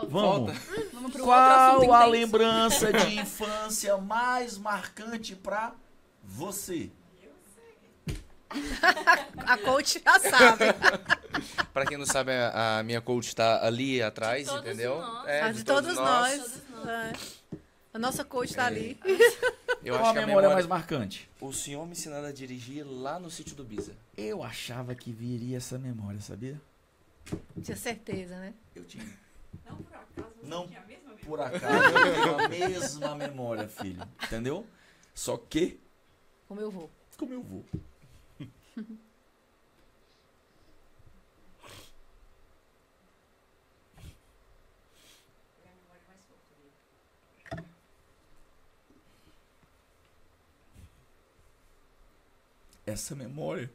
Volta. Vamos. Vamos pro outro Qual assunto a intenso. lembrança de infância mais marcante pra você? A coach já sabe. Pra quem não sabe, a minha coach tá ali atrás, Todos entendeu? nós. A de todos nós. Todos nós. É. A nossa coach tá ali. Eu Qual acho a que a memória memória... mais marcante? O senhor me ensinando a dirigir lá no sítio do Biza. Eu achava que viria essa memória, sabia? Tinha certeza, né? Eu tinha. Não por acaso, você Não. tinha a mesma memória. Por acaso, eu tenho a mesma memória, filho. Entendeu? Só que, Como eu vou. como eu vou. Foi a memória mais sofrida. Essa memória.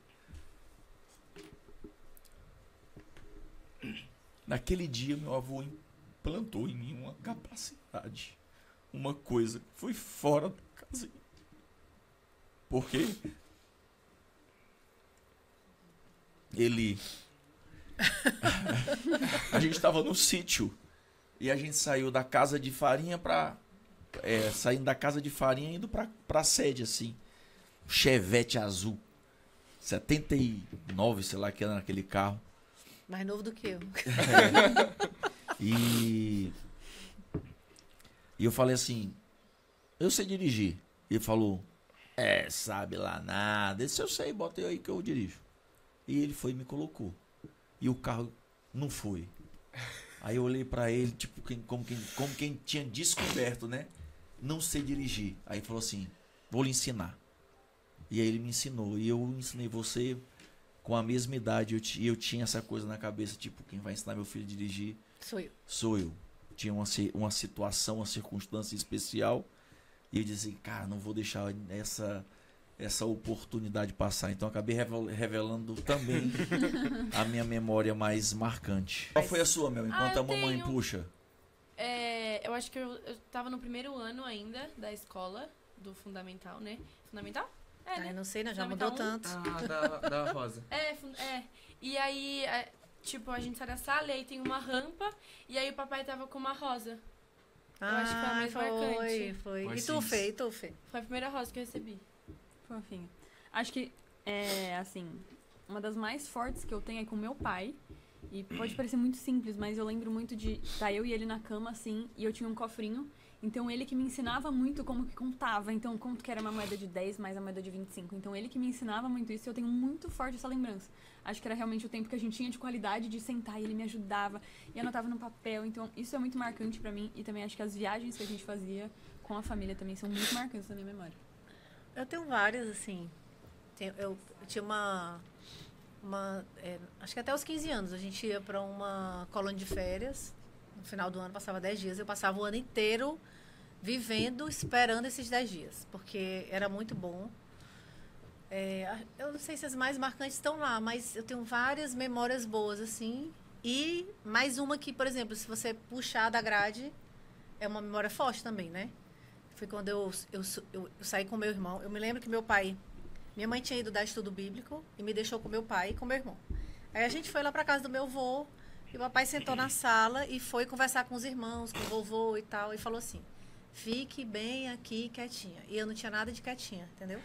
Naquele dia, meu avô implantou em mim uma capacidade. Uma coisa que foi fora da casa. Por quê? Ele. A gente estava no sítio. E a gente saiu da casa de farinha pra. Saindo da casa de farinha indo pra sede, assim. Chevette azul. 79, sei lá, que era naquele carro. Mais novo do que eu. E eu falei assim, eu sei dirigir. Ele falou, sabe lá nada. Esse eu sei, bota eu aí que eu dirijo. E ele foi e me colocou. E o carro não foi. Aí eu olhei pra ele, tipo, como quem tinha descoberto, né? Não sei dirigir. Aí ele falou assim, vou lhe ensinar. E aí ele me ensinou. E eu ensinei você com a mesma idade. Eu tinha essa coisa na cabeça, tipo, quem vai ensinar meu filho a dirigir Sou eu. sou eu. Tinha uma situação, uma circunstância especial. E eu disse, cara, não vou deixar essa oportunidade passar. Então eu acabei revelando também a minha memória mais marcante. Qual foi a sua, Mel? Enquanto eu a mamãe tenho. puxa. Eu acho que eu tava no primeiro ano ainda da escola, do fundamental, né? Fundamental? Ai, não sei, né? Já Fundamental mudou um. tanto. Da Rosa. E aí, tipo, a gente sai da sala e aí tem uma rampa e aí o papai tava com uma rosa. acho que foi a mais marcante. Foi. Foi E tu, sim. Fê? E tu, Fê? Foi a primeira rosa que eu recebi. Fofinho. Acho que, assim, uma das mais fortes que eu tenho é com meu pai. E pode parecer muito simples, mas eu lembro muito de estar eu e ele na cama, assim, e eu tinha um cofrinho. Então, ele que me ensinava muito como que contava. Então, quanto que era uma moeda de 10 mais a moeda de 25. Então, ele que me ensinava muito isso e eu tenho muito forte essa lembrança. Acho que era realmente o tempo que a gente tinha de qualidade de sentar e ele me ajudava e anotava no papel. Então, isso é muito marcante pra mim. E também acho que as viagens que a gente fazia com a família também são muito marcantes na minha memória. Eu tenho várias, assim. Eu tinha acho que até os 15 anos a gente ia para uma colônia de férias. No final do ano, passava 10 dias. Eu passava o ano inteiro vivendo, esperando esses 10 dias. Porque era muito bom. Eu não sei se as mais marcantes estão lá, mas eu tenho várias memórias boas, assim. E mais uma que, por exemplo, se você puxar da grade, é uma memória forte também, né? Foi quando eu saí com meu irmão. Eu me lembro que minha mãe tinha ido dar estudo bíblico e me deixou com meu pai e com meu irmão. Aí a gente foi lá para casa do meu avô e o papai sentou na sala e foi conversar com os irmãos, com o vovô e tal, e falou assim: fique bem aqui quietinha. E eu não tinha nada de quietinha, entendeu?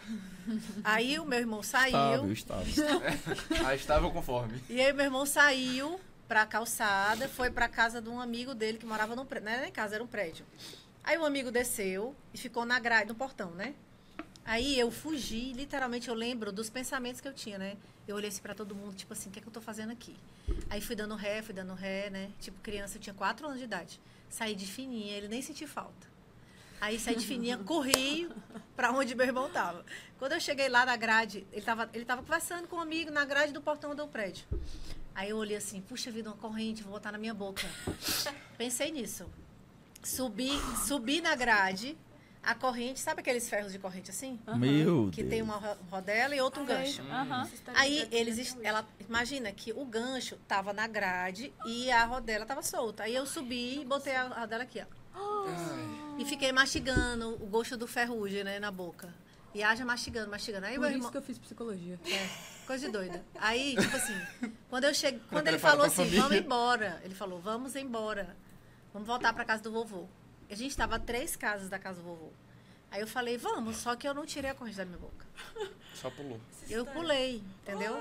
Aí o meu irmão saiu. Estava. Estava conforme. E aí meu irmão saiu pra calçada, foi pra casa de um amigo dele que morava no prédio. Não era nem casa, era um prédio. Aí o amigo desceu e ficou na grade, no portão, né? Aí eu fugi, literalmente eu lembro dos pensamentos que eu tinha, né? Eu olhei assim pra todo mundo, tipo assim, o que é que eu tô fazendo aqui? Aí fui dando ré, né? Tipo, criança, eu tinha 4 anos de idade. Saí de fininha, ele nem sentiu falta. Aí saí de fininha, corri pra onde meu irmão tava. Quando eu cheguei lá na grade, ele tava conversando com um amigo na grade do portão do prédio. Aí eu olhei assim, puxa vida, uma corrente, vou botar na minha boca. Pensei nisso. Subi na grade. a corrente, sabe aqueles ferros de corrente assim? Meu Que Deus. tem uma rodela e outro gancho. Aham. Aí ela imagina que o gancho tava na grade e a rodela tava solta. Aí eu subi e botei a rodela aqui, ó. E fiquei mastigando o gosto do ferrugem, né, na boca. E haja mastigando. Aí Por meu isso irmão, que eu fiz psicologia. coisa de doida. Aí, tipo assim, quando ele Prepara falou pra assim, família. vamos embora. Ele falou, vamos embora. Vamos voltar pra casa do vovô. A gente estava a 3 casas da casa do vovô. Aí eu falei, vamos, só que eu não tirei a corrente da minha boca. Só pulou. Eu pulei, entendeu?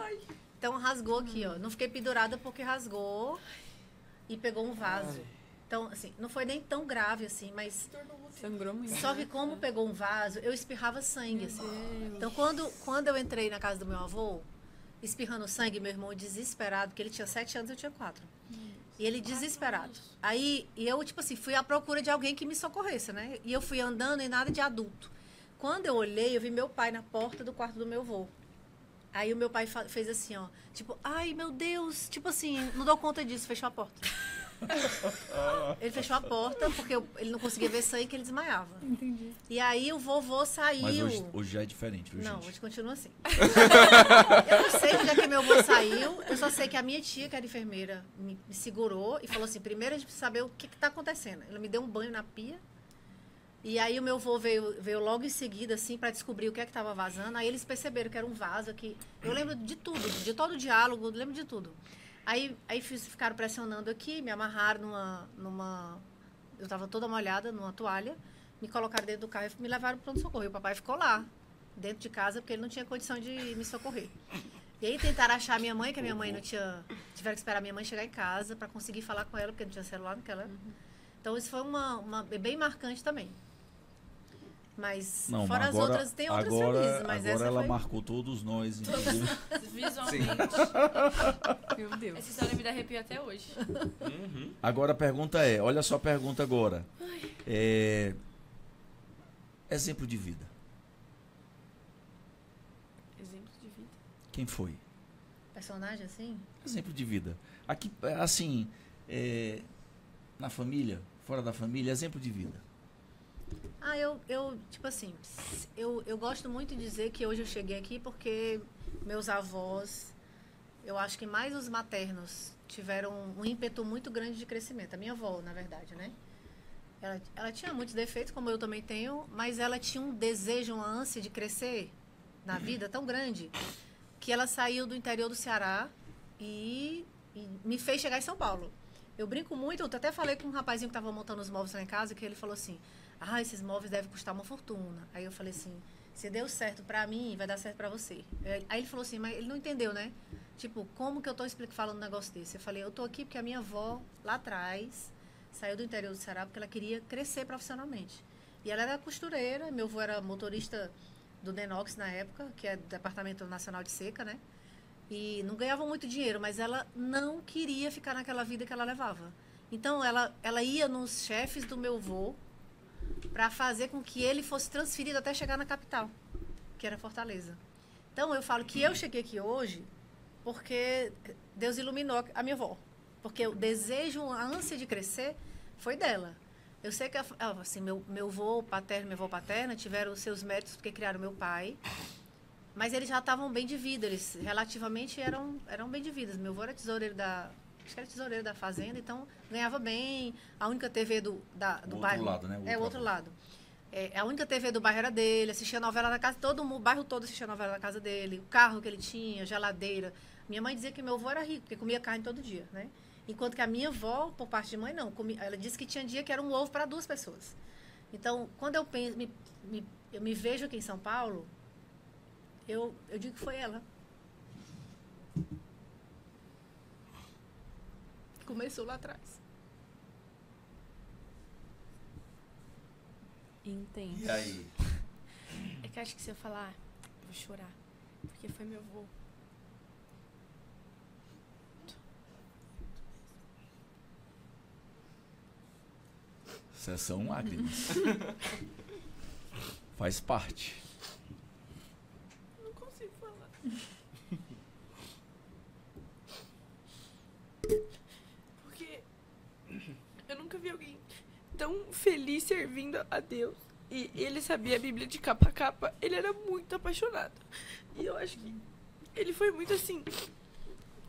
Então rasgou aqui, ó. Não fiquei pendurada porque rasgou e pegou um vaso. Então, assim, não foi nem tão grave assim, mas Sangrou muito. só que como pegou um vaso, eu espirrava sangue, assim. Então, quando eu entrei na casa do meu avô, espirrando sangue, meu irmão desesperado, porque ele tinha 7 anos, eu tinha 4. E ele desesperado. Aí, e eu, tipo assim, fui à procura de alguém que me socorresse, né? E eu fui andando e nada de adulto. Quando eu olhei, eu vi meu pai na porta do quarto do meu avô. Aí o meu pai fez assim, ó. Tipo, ai, meu Deus. Tipo assim, não dou conta disso, fechou a porta. Ele fechou a porta porque ele não conseguia ver sangue, que ele desmaiava. Entendi. E aí o vovô saiu. Mas hoje já é diferente, viu, Não, gente? hoje continua assim. Eu não sei onde é que meu avô saiu. Eu só sei que a minha tia, que era enfermeira, me segurou e falou assim, primeiro a gente precisa saber o que está acontecendo. Ela me deu um banho na pia. E aí o meu avô veio logo em seguida, assim, para descobrir o que é que estava vazando. Aí eles perceberam que era um vaso aqui. Eu lembro de tudo, de todo o diálogo, lembro de tudo. Aí ficaram pressionando aqui, me amarraram numa... Eu estava toda molhada, numa toalha. Me colocaram dentro do carro e me levaram para o pronto-socorro. E o papai ficou lá, dentro de casa, porque ele não tinha condição de me socorrer. E aí tentaram achar a minha mãe, que a minha mãe não tinha... Tiveram que esperar a minha mãe chegar em casa para conseguir falar com ela, porque não tinha celular naquela época. Então isso foi bem marcante também. Mas Não, fora agora, as outras, tem outras agora, felizes, mas agora essa ela foi... marcou todos nós, inclusive. Visualmente. Meu Deus. Essa história me dá arrepio até hoje. Agora a pergunta é, olha só a pergunta agora. Exemplo de vida. Exemplo de vida. Quem foi? Personagem assim? Exemplo de vida. Aqui, assim, na família, fora da família, exemplo de vida. Ah, tipo assim, eu gosto muito de dizer que hoje eu cheguei aqui porque meus avós, eu acho que mais os maternos, tiveram um ímpeto muito grande de crescimento. A minha avó, na verdade, né? Ela tinha muitos defeitos, como eu também tenho, mas ela tinha um desejo, uma ânsia de crescer na vida tão grande que ela saiu do interior do Ceará e me fez chegar em São Paulo. Eu brinco muito, eu até falei com um rapazinho que estava montando os móveis lá em casa, que ele falou assim, esses móveis devem custar uma fortuna. Aí eu falei assim, se deu certo pra mim, vai dar certo pra você. Aí ele falou assim, mas ele não entendeu, né? Tipo, como que eu tô falando um negócio desse? Eu falei, eu tô aqui porque a minha avó, lá atrás, saiu do interior do Ceará porque ela queria crescer profissionalmente. E ela era costureira, meu avô era motorista do Denox na época, que é do Departamento Nacional de Seca, né? E não ganhava muito dinheiro, mas ela não queria ficar naquela vida que ela levava. Então, ela ia nos chefes do meu avô para fazer com que ele fosse transferido até chegar na capital, que era Fortaleza. Então, eu falo que eu cheguei aqui hoje porque Deus iluminou a minha avó. Porque o desejo, a ânsia de crescer foi dela. Eu sei que assim, meu avô paterno e minha avó paterna tiveram os seus méritos porque criaram meu pai, mas eles já estavam bem de vida, eles relativamente eram bem de vida. Meu avô era tesoureiro da fazenda, então ganhava bem. A única TV do bairro... Outro lado, né? O outro lado. A única TV do bairro era dele, assistia novela na casa, o bairro todo assistia novela na casa dele, o carro que ele tinha, geladeira. Minha mãe dizia que meu avô era rico, porque comia carne todo dia, né? Enquanto que a minha avó, por parte de mãe, não. Ela disse que tinha dia que era um ovo para 2 pessoas. Então, quando eu penso, eu me vejo aqui em São Paulo, eu digo que foi ela. Começou lá atrás. Entendo. E aí? É que eu acho que se eu falar, eu vou chorar. Porque foi meu avô. Sessão lágrimas. Faz parte. Não consigo falar. Porque eu nunca vi alguém tão feliz servindo a Deus E ele sabia a Bíblia de capa a capa. Ele era muito apaixonado. E eu acho que ele foi muito assim,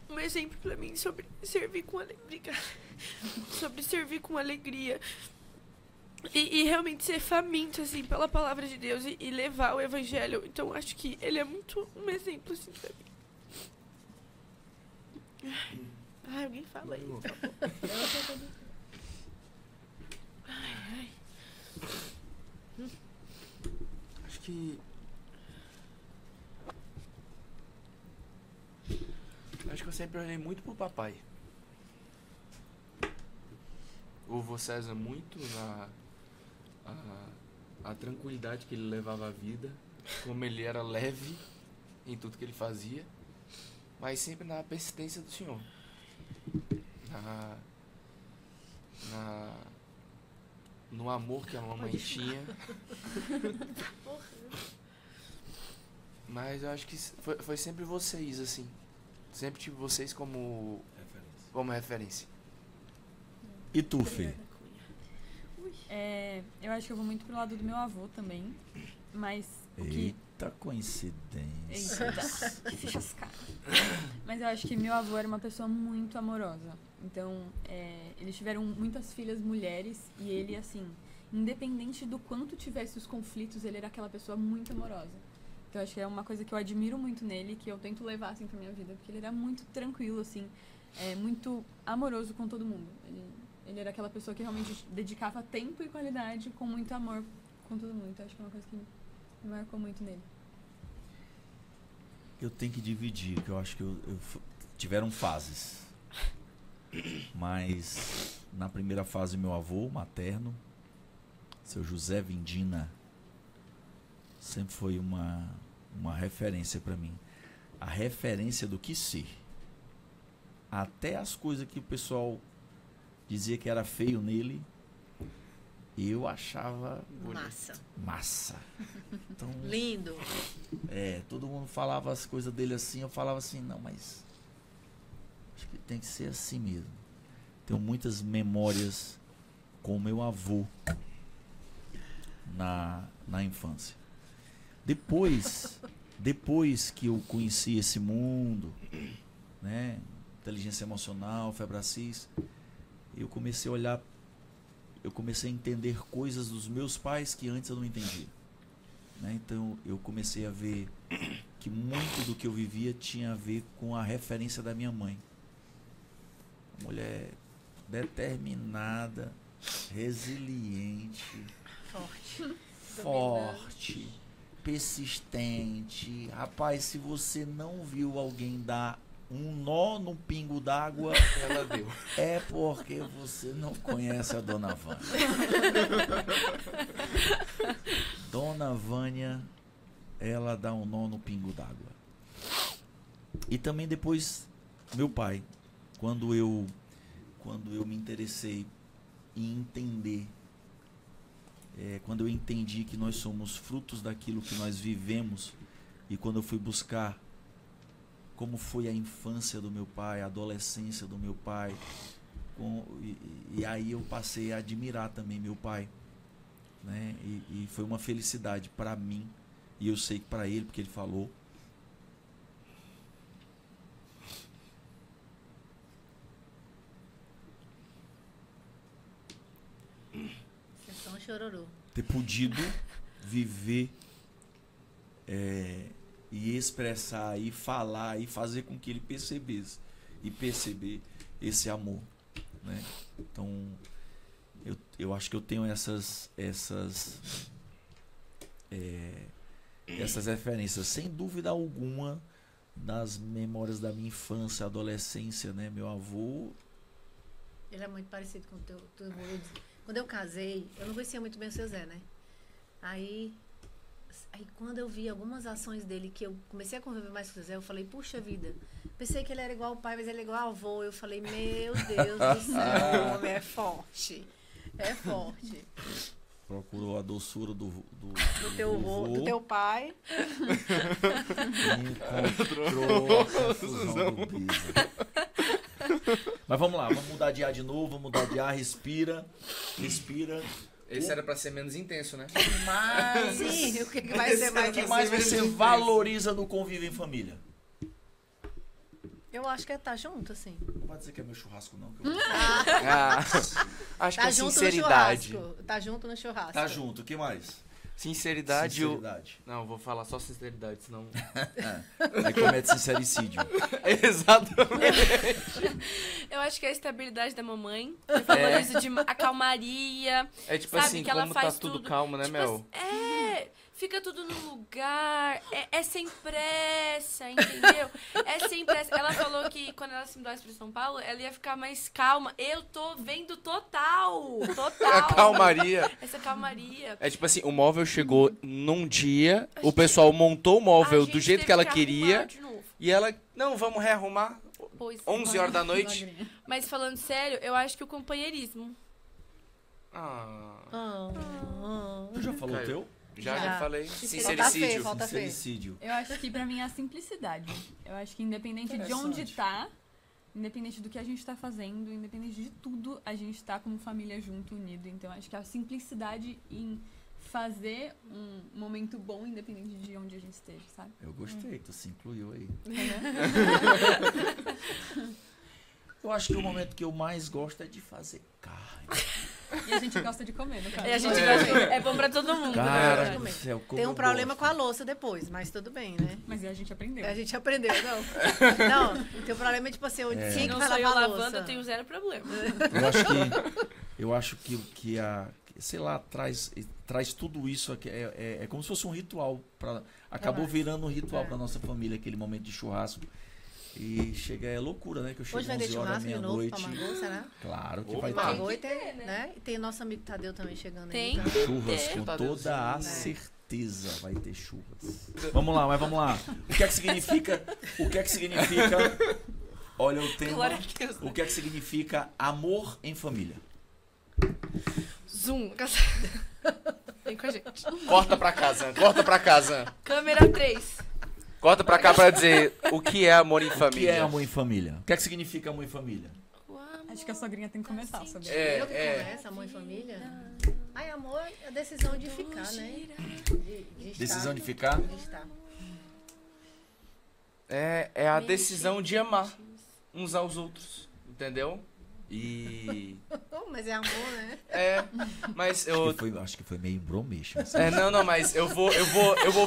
um exemplo pra mim sobre servir com alegria. Sobre servir com alegria. E realmente ser faminto, assim, pela palavra de Deus e levar o evangelho. Então, acho que ele é muito um exemplo, assim, pra mim. Ai, alguém fala aí, por favor. Acho que eu sempre olhei muito pro papai. O vô César muito a tranquilidade que ele levava à vida, como ele era leve em tudo que ele fazia, mas sempre na persistência do Senhor. No amor que a mamãe tinha. Mas eu acho que foi sempre vocês, assim. Sempre tive vocês como referência. E tu, Fê? Eu acho que eu vou muito pro lado do meu avô também. Mas o que... Eita coincidência. Eita, que ficha os caras. Mas eu acho que meu avô era uma pessoa muito amorosa. Então, eles tiveram muitas filhas mulheres e ele, assim, independente do quanto tivesse os conflitos, ele era aquela pessoa muito amorosa. Então, eu acho que é uma coisa que eu admiro muito nele, que eu tento levar, assim, pra minha vida. Porque ele era muito tranquilo, assim, muito amoroso com todo mundo. Ele era aquela pessoa que realmente dedicava tempo e qualidade com muito amor com todo mundo. Então, acho que é uma coisa que me marcou muito nele. Eu tenho que dividir, que eu acho que tiveram fases. Mas na primeira fase, meu avô materno, seu José Vindina, sempre foi uma referência para mim. A referência do que ser. Até as coisas que o pessoal dizia que era feio nele, eu achava massa. Então, Lindo. todo mundo falava as coisas dele assim, eu falava assim, não, mas acho que tem que ser assim mesmo. Tenho muitas memórias com meu avô na infância. Depois que eu conheci esse mundo, né, inteligência emocional, Febracis, eu comecei a olhar, eu comecei a entender coisas dos meus pais que antes eu não entendia. Né? Então eu comecei a ver que muito do que eu vivia tinha a ver com a referência da minha mãe. Uma mulher determinada, resiliente, forte, persistente. Rapaz, se você não viu alguém dar um nó no pingo d'água, Ela deu. é porque você não conhece a Dona Vânia. Dona Vânia, ela dá um nó no pingo d'água. E também depois, meu pai, quando eu me interessei em entender, quando eu entendi que nós somos frutos daquilo que nós vivemos, e quando eu fui buscar como foi a infância do meu pai, a adolescência do meu pai, e aí eu passei a admirar também meu pai, né? E foi uma felicidade para mim, e eu sei que para ele, porque ele falou. Sessão chororô. Ter podido viver e expressar e falar e fazer com que ele percebesse e perceber esse amor, né? Então eu acho que eu tenho essas referências, sem dúvida alguma, das memórias da minha infância, adolescência, né? Meu avô, Ele é muito parecido com o teu avô. Quando eu casei, eu não conhecia muito bem o seu Zé, né? Aí quando eu vi algumas ações dele, que eu comecei a conviver mais com o Zé, eu falei, puxa vida, pensei que ele era igual ao pai, mas ele é igual ao avô. Eu falei, meu Deus do céu, o homem é forte. É forte. procurou a doçura do teu avô, do teu pai. Encontrou a confusão do Bisa. Mas vamos lá, vamos mudar de ar de novo, vamos mudar de ar, respira. Esse era pra ser menos intenso, né? Mas... Sim, o que que vai ser mais o que mais você valoriza no convívio em família? Eu acho que é estar junto, assim. Não vai dizer que é meu churrasco, não. Que eu... Ah, acho que Tá é junto sinceridade. no churrasco. Tá junto no churrasco. Tá junto, o que mais? Sinceridade. Sinceridade. Não, eu vou falar só sinceridade, senão. Aí comete sincericídio. Exatamente. Eu acho que é a estabilidade da mamãe. Eu valorizo a calmaria. É tipo Sabe, assim, que ela como tá faz tudo tudo, calmo, né, tipo Mel? Fica tudo no lugar, é sem pressa, entendeu? É sem pressa. Ela falou que quando ela se mudasse pra São Paulo, ela ia ficar mais calma. Eu tô vendo total. A calmaria. Essa calmaria. É tipo assim, o móvel chegou num dia, o pessoal montou o móvel do jeito que ela queria, e ela, não, vamos rearrumar, Pois 11 horas da noite. Mas falando sério, eu acho que o companheirismo. Tu já falou o Caio. teu? Já falei. Falta Sincericídio. Fê, falta Fê. Sincericídio. Eu acho que pra mim é a simplicidade. Eu acho que independente de onde tá, independente do que a gente tá fazendo, independente de tudo, a gente tá como família junto, unido. Então acho que a simplicidade em fazer um momento bom, independente de onde a gente esteja, sabe? Eu gostei, tu se incluiu aí. Eu acho que o momento que eu mais gosto é de fazer carne. E a gente gosta de comer, no caso. E a gente é bom pra todo mundo, Cara né? do céu, como Tem um eu problema gosto. com a louça depois, mas tudo bem, né? Mas a gente aprendeu. A gente aprendeu, não. Não, o teu problema é tipo assim, onde Se que não vai sou eu lavar a lavando, louça? eu tenho zero problema. Eu acho que a, sei lá, traz tudo isso aqui, é como se fosse um ritual acabou virando um ritual para nossa família, aquele momento de churrasco. E chega, é loucura, né? Que eu chego Hoje vai ter 11 horas, churrasco de novo pra meia-noite. Margot, será? Claro que Opa. vai Margot ter. e tem, né? E tem o nosso amigo Tadeu também chegando Tem. aí. Então. Churras, com Tadeuzinho, toda a né? certeza vai ter churras. Vamos lá, mas vamos lá. O que é que significa? Olha o tema. Glória a Deus, né? O que é que significa amor em família? Zoom. Vem com a gente. Corta pra casa, corta pra casa. Câmera 3. Corta pra cá pra dizer o que é amor em O que é família. amor em família? O que é que significa amor em família? Acho que a sogrinha tem que começar, sabe? Eu que começo, amor e família. Ai, amor é a decisão de ficar, né? De estar. Decisão de ficar? De estar. É a decisão de amar uns aos outros, entendeu? E Oh, mas é amor, né? mas eu Acho que foi meio bromeixo. não, mas eu vou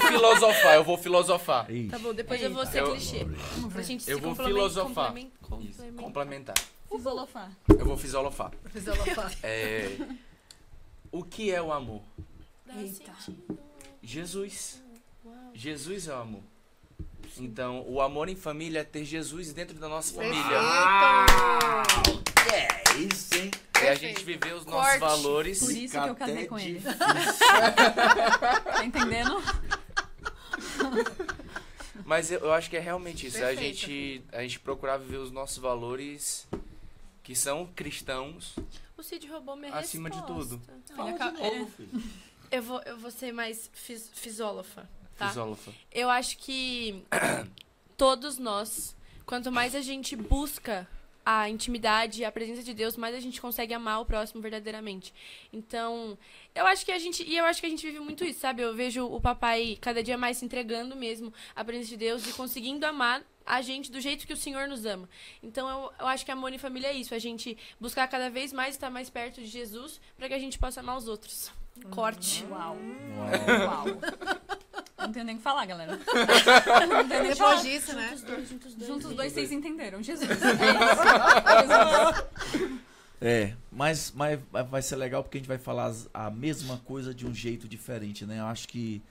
filosofar. Eita. Tá bom, depois eu vou ser Eu- clichê. Pra gente Eu se vou complementar. filosofar. Isso, complementar. Fisolofar. Eu vou fisolofar. Fisolofar. O que é o amor? Eita. Jesus. Jesus é o amor. Então, o amor em família é ter Jesus dentro da nossa família. É isso, hein? É a gente viver os nossos Corte. valores. Por isso que eu casei com ele. Difícil. Tá entendendo? Mas eu acho que é realmente isso. Perfeito. A gente procurar viver os nossos valores que são cristãos. O Cid roubou minha Acima de resposta. tudo. Fala de novo, filho. Eu vou ser mais fisólofa, tá? Fisólofa. Eu acho que todos nós, quanto mais a gente busca a intimidade, a presença de Deus, mais a gente consegue amar o próximo verdadeiramente. Então, eu acho que a gente vive muito isso, sabe? Eu vejo o papai cada dia mais se entregando mesmo à presença de Deus e conseguindo amar a gente do jeito que o Senhor nos ama. Então, eu acho que amor em família é isso, a gente buscar cada vez mais estar mais perto de Jesus para que a gente possa amar os outros. Corte. Uau. Uau. Uau. Não tenho nem o que falar, galera. Não tenho nem o que falar. Depois disso, né? Juntos os dois, vocês entenderam. Jesus. É isso. Mas vai ser legal porque a gente vai falar a mesma coisa de um jeito diferente, né? Eu acho que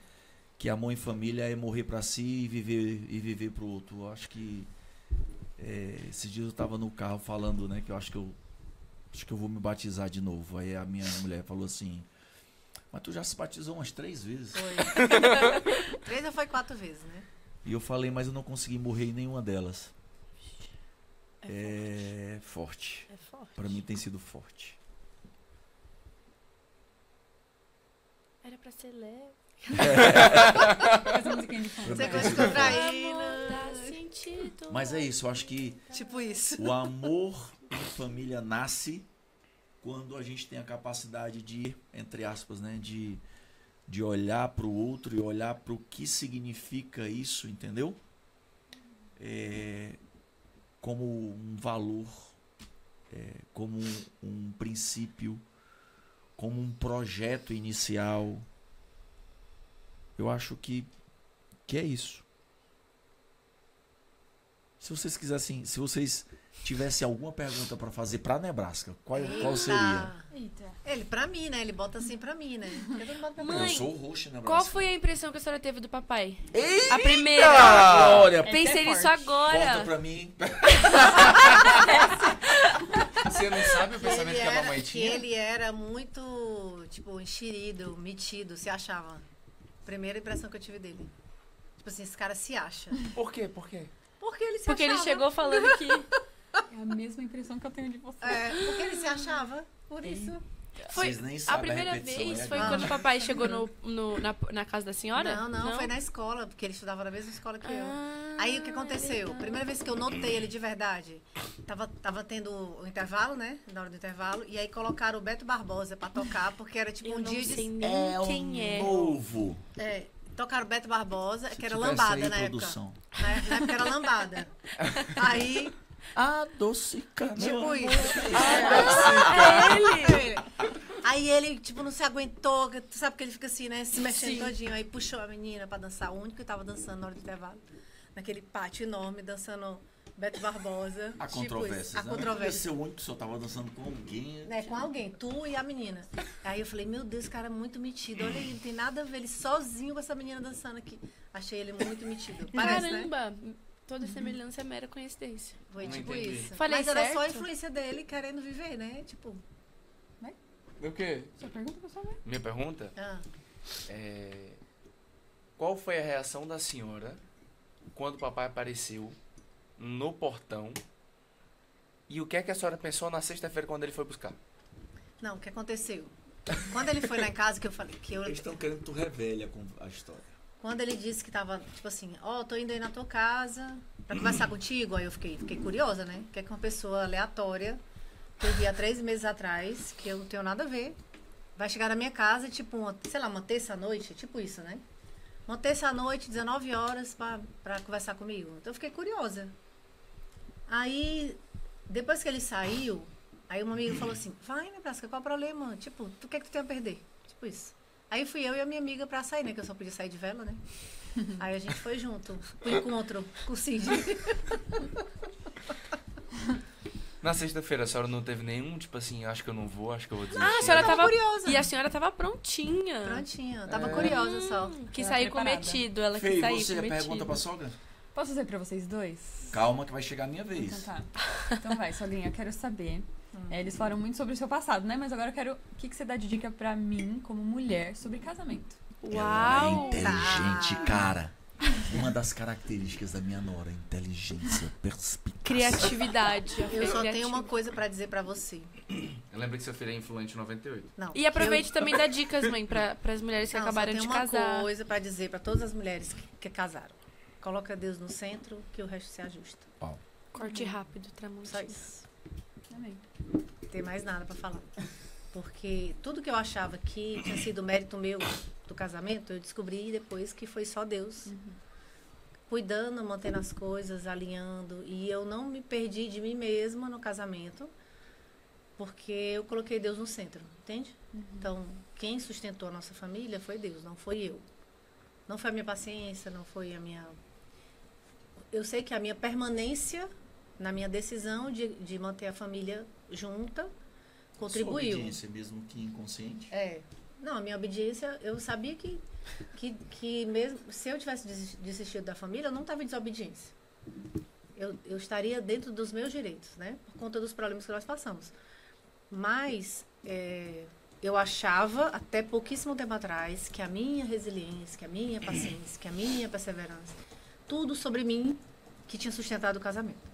amor em família é morrer pra si e viver pro outro. Eu acho que esses dias eu tava no carro falando, né, que eu acho que eu vou me batizar de novo. Aí a minha mulher falou assim: mas tu já se batizou umas 3 vezes. Foi. 3 ou foi 4 vezes, né? E eu falei, mas eu não consegui morrer em nenhuma delas. É forte. É forte. Pra mim tem sido forte. Era pra ser leve. Essa musiquinha de fundo. Você Amor gosta de contrair, Dá né? sentido. Mas é isso, eu acho que Tipo isso. o amor em família nasce quando a gente tem a capacidade de, entre aspas, né, de olhar para o outro e olhar para o que significa isso, entendeu? Como um valor, como um princípio, como um projeto inicial. Eu acho que é isso. Se vocês quisessem, se vocês tivessem alguma pergunta para fazer para Nebraska, qual seria? Eita. Ele, pra mim, né? Ele bota assim pra mim, né? Porque todo mundo bota pra mim. Eu Mãe, sou o host Nebraska. Qual foi a impressão que a senhora teve do papai? Eita! A primeira. Glória, Pensei nisso volta agora. pra mim. Você não sabe o Que pensamento que a mamãe que tinha? ele era muito, tipo, enxerido, metido, se achava. Primeira impressão que eu tive dele. Tipo assim, esse cara se acha. Por quê? Por quê? Porque ele se Porque ele achava. chegou falando que. É a mesma impressão que eu tenho de você. Porque ele se achava. Por isso. Foi Vocês nem a sabem primeira repetição vez é foi agora. quando o papai chegou na casa da senhora? Não, foi na escola, porque ele estudava na mesma escola que eu. Ah, Aí o que aconteceu? Primeira vez que eu notei ele de verdade, tava tendo o intervalo, né? Na hora do intervalo, e aí colocaram o Beto Barbosa pra tocar, porque era tipo Eu um não dia sei de. nem quem é. Novo. Tocaram o Beto Barbosa, que era tivesse lambada aí, na época. produção. Na época era lambada. Aí, Adocica. tipo isso. É ele! Aí ele, tipo, não se aguentou, tu sabe que ele fica assim, né? Se mexendo Sim. todinho. Aí puxou a menina pra dançar, o único que tava dançando na hora do intervalo. Naquele pátio enorme, dançando Beto Barbosa. Há tipo controvérsias. isso, há Né? Podia controvérsia. ser o único que só tava dançando com alguém. Né, com alguém, tu e a menina. Aí eu falei, meu Deus, esse cara é muito metido. Olha aí, não tem nada a ver, ele sozinho com essa menina dançando aqui. Achei ele muito metido. Parece, né? Caramba! Toda semelhança é mera coincidência. Foi Não tipo entendi. isso. Falei Mas era só a certo? influência dele querendo viver, né? Tipo, O quê? Sua pergunta, pessoal? Minha pergunta ah, é... Qual foi a reação da senhora quando o papai apareceu no portão? E o que é que a senhora pensou na sexta-feira quando ele foi buscar? não, o que aconteceu? Quando ele foi lá em casa, que eu falei, Eles estão querendo que tu revele a história. quando ele disse que tava, tipo assim, tô indo aí na tua casa pra conversar contigo, aí eu fiquei curiosa, né? O que é que uma pessoa aleatória, que eu vi há 3 meses atrás, que eu não tenho nada a ver, vai chegar na minha casa, tipo, uma terça-noite, tipo isso, né? Uma terça-noite, 19 horas, pra conversar comigo. Então eu fiquei curiosa. Aí, depois que ele saiu, aí uma amiga falou assim, vai, Nebraska, qual é o problema? Tipo, tu quer que tu tenha a perder? Tipo isso. Aí fui eu e a minha amiga pra sair, né? Que eu só podia sair de vela, né? Aí a gente foi junto, pro encontro com o Cid. Na sexta-feira a senhora não teve nenhum, tipo assim, acho que eu não vou, acho que eu vou desistir. Ah, a senhora tava curiosa. E a senhora tava prontinha. Prontinha, tava curiosa só. Quis Ela sair preparada. cometido. Ela Fei, quis sair você cometido. pergunta pra sogra? Posso fazer pra vocês dois? Calma que vai chegar a minha Então vez. tá. Então vai, sogrinha, eu quero saber. Eles falaram muito sobre o seu passado, né? Mas agora eu quero. O que você dá de dica pra mim, como mulher, sobre casamento? Ela é Uau! inteligente, cara. Uma das características da minha nora, inteligência, perspicácia. Criatividade. Eu só tenho Criativa. uma coisa pra dizer pra você. Eu lembro que seu filho é influente em 98. Não. E aproveite também dá dicas, mãe, para as mulheres que Não, acabaram só de tenho casar. uma coisa pra dizer pra todas as mulheres que casaram. Coloca Deus no centro, que o resto se ajusta. Corte rápido, Só Tramontina. isso. Amém. Não tem mais nada pra falar. Porque tudo que eu achava que tinha sido mérito meu do casamento, eu descobri depois que foi só Deus. Cuidando, mantendo as coisas, alinhando. E eu não me perdi de mim mesma no casamento, porque eu coloquei Deus no centro, entende? Então, quem sustentou a nossa família foi Deus, não foi eu. Não foi a minha paciência, não foi a minha... Eu sei que a minha permanência na minha decisão de manter a família junta contribuiu. Sua obediência, mesmo que inconsciente. Não, a minha obediência, eu sabia que mesmo se eu tivesse desistido da família, eu não estava em desobediência. Eu estaria dentro dos meus direitos, né? Por conta dos problemas que nós passamos. Mas eu achava, até pouquíssimo tempo atrás, que a minha resiliência, que a minha paciência, que a minha perseverança, tudo sobre mim que tinha sustentado o casamento.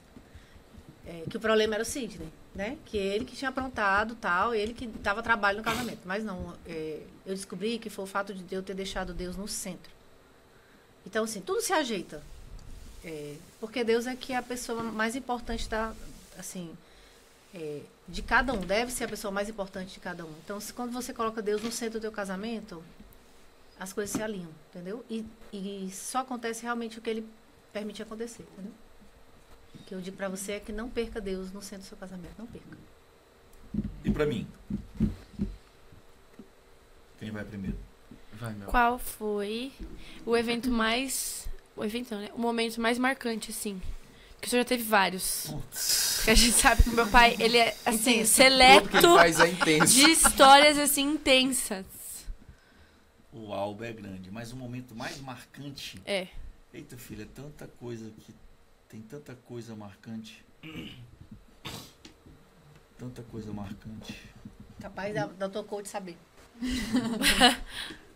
Que o problema era o Sidney, né? Que ele que tinha aprontado tal, ele que dava trabalho no casamento. Mas não, eu descobri que foi o fato de eu ter deixado Deus no centro. Então, assim, tudo se ajeita. Porque Deus é que é a pessoa mais importante da, assim, de cada um, deve ser a pessoa mais importante de cada um. Então, quando você coloca Deus no centro do teu casamento, as coisas se alinham, entendeu? E só acontece realmente o que ele permite acontecer, entendeu? O que eu digo pra você é que não perca Deus no centro do seu casamento, não perca. E pra mim? Quem vai primeiro? Vai, Mel. Qual foi o evento mais... O evento não, né? O momento mais marcante, assim. Porque o senhor já teve vários. Porque a gente sabe que o meu pai, ele é, assim, Intenso. seleto Tudo que ele faz é intenso. de histórias, assim, intensas. O álbum é grande, mas o momento mais marcante... É. Eita, filha, é tanta coisa que... Tem tanta coisa marcante. Tanta coisa marcante. Capaz da tua coach saber.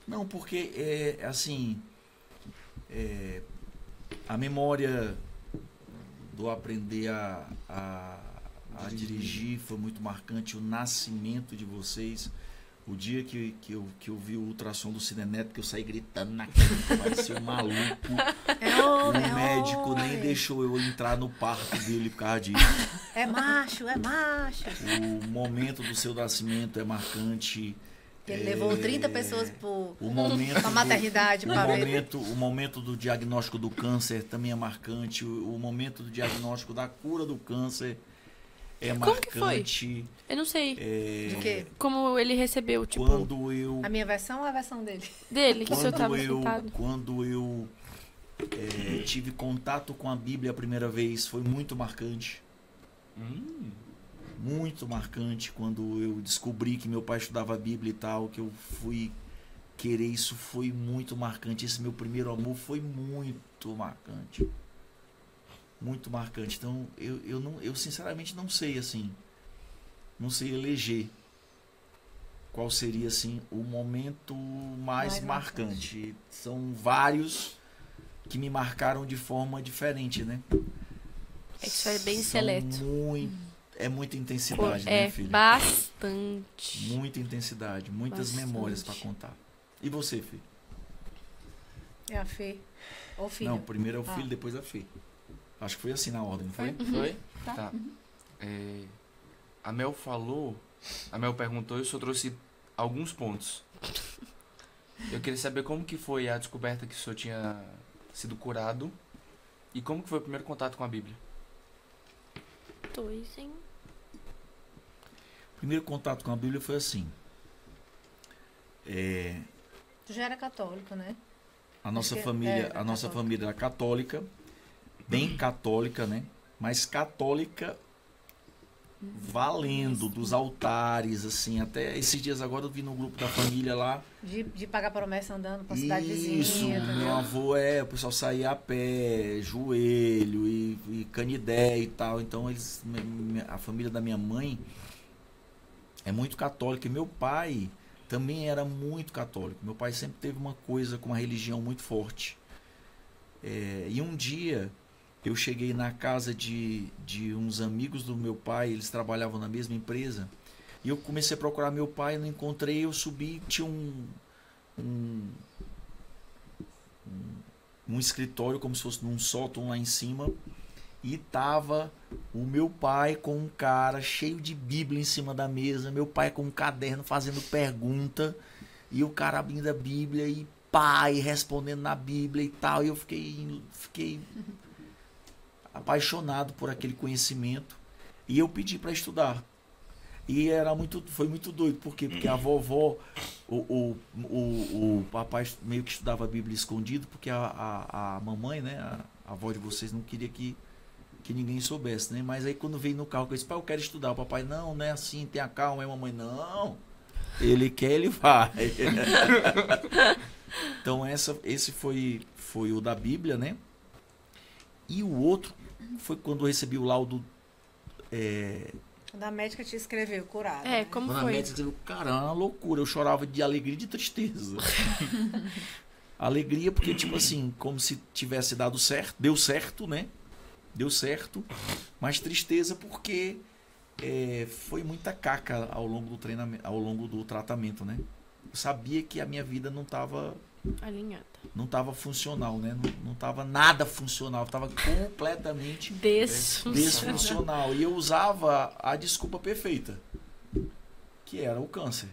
Não, porque assim, a memória do aprender a dirigir foi muito marcante, o nascimento de vocês, o dia que eu vi o ultrassom do Sidney Neto, que eu saí gritando na cama, parecia um maluco. O médico nem deixou eu entrar no parto dele por causa disso. É macho, é macho. O momento do seu nascimento é marcante. Ele levou 30 pessoas O momento pra maternidade pra ver. o momento do diagnóstico do câncer também é marcante. O momento do diagnóstico da cura do câncer é Como que foi? marcante. Eu não sei De quê? como ele recebeu, tipo, Quando eu A minha versão ou a versão dele? dele, que o senhor tava quando sentado. quando eu tive contato com a Bíblia a primeira vez, foi muito marcante. Muito marcante quando eu descobri que meu pai estudava a Bíblia e tal, que eu fui querer, isso foi muito marcante. Esse meu primeiro amor foi muito marcante. Muito marcante. Então, eu sinceramente não sei, assim, não sei eleger qual seria, assim, o momento mais marcante. São vários que me marcaram de forma diferente, né? É que isso é bem São seleto. É muita intensidade, É, né, filho? bastante. Muita intensidade, muitas Bastante. memórias pra contar. E você, filho? É a Fê. Ou filho. Não, primeiro é o filho, depois a Fê. Acho que foi assim na ordem, não foi? Foi? Tá. Tá. A Mel falou, a Mel perguntou e eu só trouxe alguns pontos. Eu queria saber como que foi a descoberta que o senhor tinha sido curado e como que foi o primeiro contato com a Bíblia. 2, hein? O primeiro contato com a Bíblia foi assim. Tu já era católico, né? A nossa Acho que família, é, a nossa católica. família era católica, bem católica, né? Mas católica valendo dos altares, assim, até esses dias agora eu vi no grupo da família lá. De pagar promessa andando pra cidade Isso, vizinha. meu entendeu? avô o pessoal saía a pé, joelho e canidé e tal. Então a família da minha mãe é muito católica e meu pai também era muito católico. Meu pai sempre teve uma coisa com a religião muito forte. E um dia eu cheguei na casa de uns amigos do meu pai, eles trabalhavam na mesma empresa, e eu comecei a procurar meu pai, não encontrei, eu subi, tinha um escritório como se fosse num sótão lá em cima, e tava o meu pai com um cara cheio de Bíblia em cima da mesa, meu pai com um caderno fazendo pergunta, e o cara abrindo a Bíblia e pai respondendo na Bíblia e tal, e eu fiquei apaixonado por aquele conhecimento, e eu pedi para estudar. E foi muito doido, por quê? Porque a vovó, o papai meio que estudava a Bíblia escondido, porque a mamãe, né, a avó de vocês não queria que ninguém soubesse, né? Mas aí quando veio no carro, eu disse, pai, eu quero estudar. O papai, não é assim, tenha calma. Aí a mamãe, não, ele quer, ele vai. Então esse foi o da Bíblia, né? E o outro foi quando eu recebi o laudo. Da médica te escreveu, curado. É, né? como Quando a foi? médica escreveu, cara, uma loucura. Eu chorava de alegria e de tristeza. Alegria porque, tipo assim, como se tivesse dado certo. Deu certo, né? Deu certo. Mas tristeza porque foi muita caca ao longo do treinamento, ao longo do tratamento, né? sabia que a minha vida não estava Alinhada. funcional, né? Não estava nada funcional, estava completamente desfuncional. E eu usava a desculpa perfeita, que era o câncer.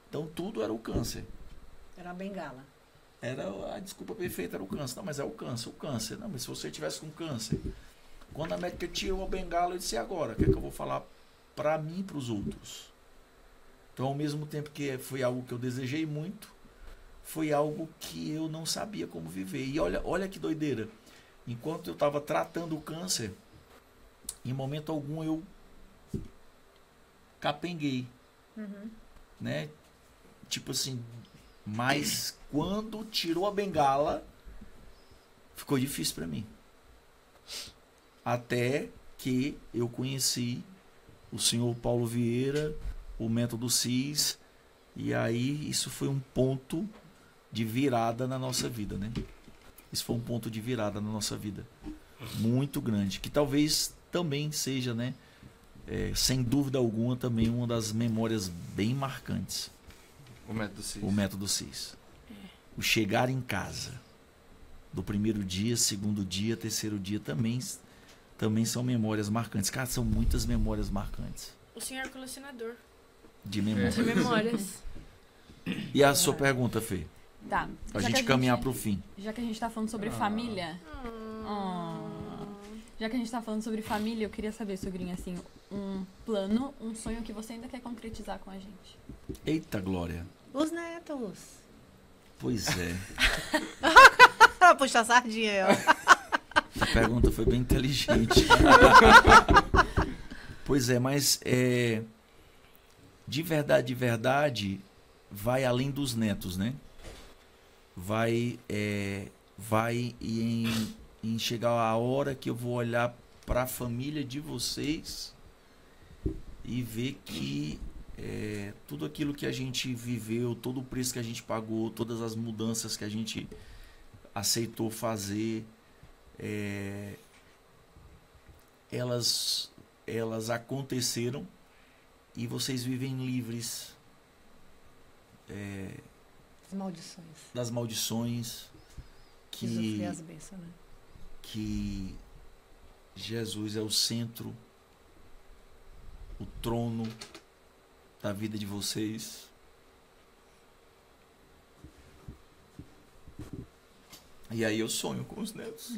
Então tudo era o câncer. Era a bengala. Era a desculpa perfeita, era o câncer. Não, mas é o câncer. Não, mas se você tivesse com câncer. Quando a médica tirou a bengala, eu disse, e agora? O que é que eu vou falar para mim e para os outros? Então, ao mesmo tempo que foi algo que eu desejei muito, foi algo que eu não sabia como viver. E olha que doideira. Enquanto eu estava tratando o câncer, em momento algum eu capenguei. Né? Tipo assim, mas quando tirou a bengala, ficou difícil para mim. Até que eu conheci o senhor Paulo Vieira, o método CIS, e aí isso foi um ponto de virada na nossa vida, né? Isso foi um ponto de virada na nossa vida. Muito grande. Que talvez também seja, né? Sem dúvida alguma, também uma das memórias bem marcantes. O método CIS. O método CIS. O chegar em casa. Do primeiro dia, segundo dia, terceiro dia, também são memórias marcantes. Cara, são muitas memórias marcantes. O senhor é colecionador De memórias. de memórias. E a sua pergunta, Fê? Tá. Pra Já que gente a caminhar pro fim. Já que a gente tá falando sobre família. Já que a gente tá falando sobre família, eu queria saber, sogrinha, assim, um plano, um sonho que você ainda quer concretizar com a gente. Eita, Glória. Os netos. Pois é. Puxa a sardinha aí, ó. Essa pergunta foi bem inteligente. Pois é, mas de verdade, vai além dos netos, né? Vai em chegar a hora que eu vou olhar para a família de vocês e ver que tudo aquilo que a gente viveu, todo o preço que a gente pagou, todas as mudanças que a gente aceitou fazer, elas aconteceram e vocês vivem livres As maldições. das maldições Que sofrer as bênçãos, né? que Jesus é o centro, o trono da vida de vocês. E aí eu sonho com os netos.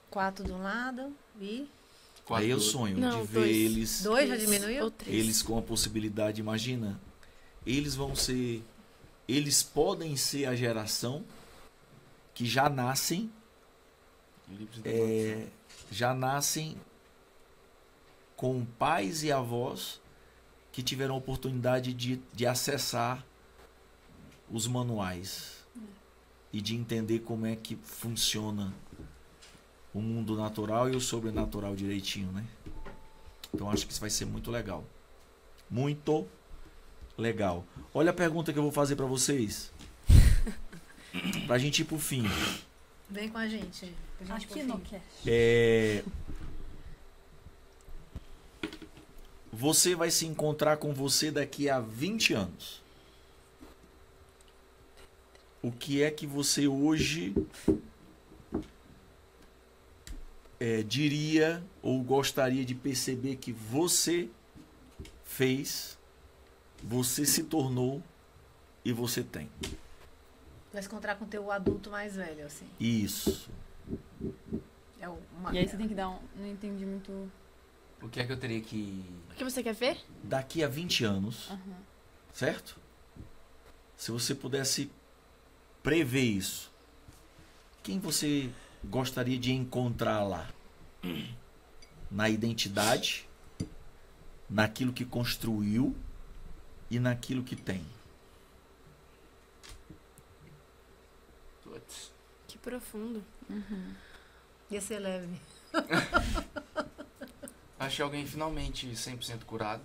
4 de um lado e... Aí eu sonho Não, de ver 2. eles, 2 já diminuiu? Ou 3. eles com a possibilidade, imagina, eles podem ser a geração que já nascem Livres da maldição. já nascem com pais e avós que tiveram a oportunidade de acessar os manuais e de entender como é que funciona o mundo natural e o sobrenatural direitinho, né? Então acho que isso vai ser muito legal. Muito legal. Olha a pergunta que eu vou fazer para vocês. Pra gente ir pro fim. Vem com a gente. Pra gente Aqui pro no fim. cast. Você vai se encontrar com você daqui a 20 anos. O que é que você hoje diria ou gostaria de perceber que você fez, você se tornou e você tem? Vai se encontrar com o teu adulto mais velho, assim. Isso. É uma... E aí você tem que dar um... Não entendi muito... O que é que eu teria que... O que você quer ver? Daqui a 20 anos, Aham. certo? Se você pudesse prever isso, quem você gostaria de encontrar lá? Na identidade, naquilo que construiu e naquilo que tem. Putz. Que profundo. Ia ser leve. Achei alguém finalmente 100% curado.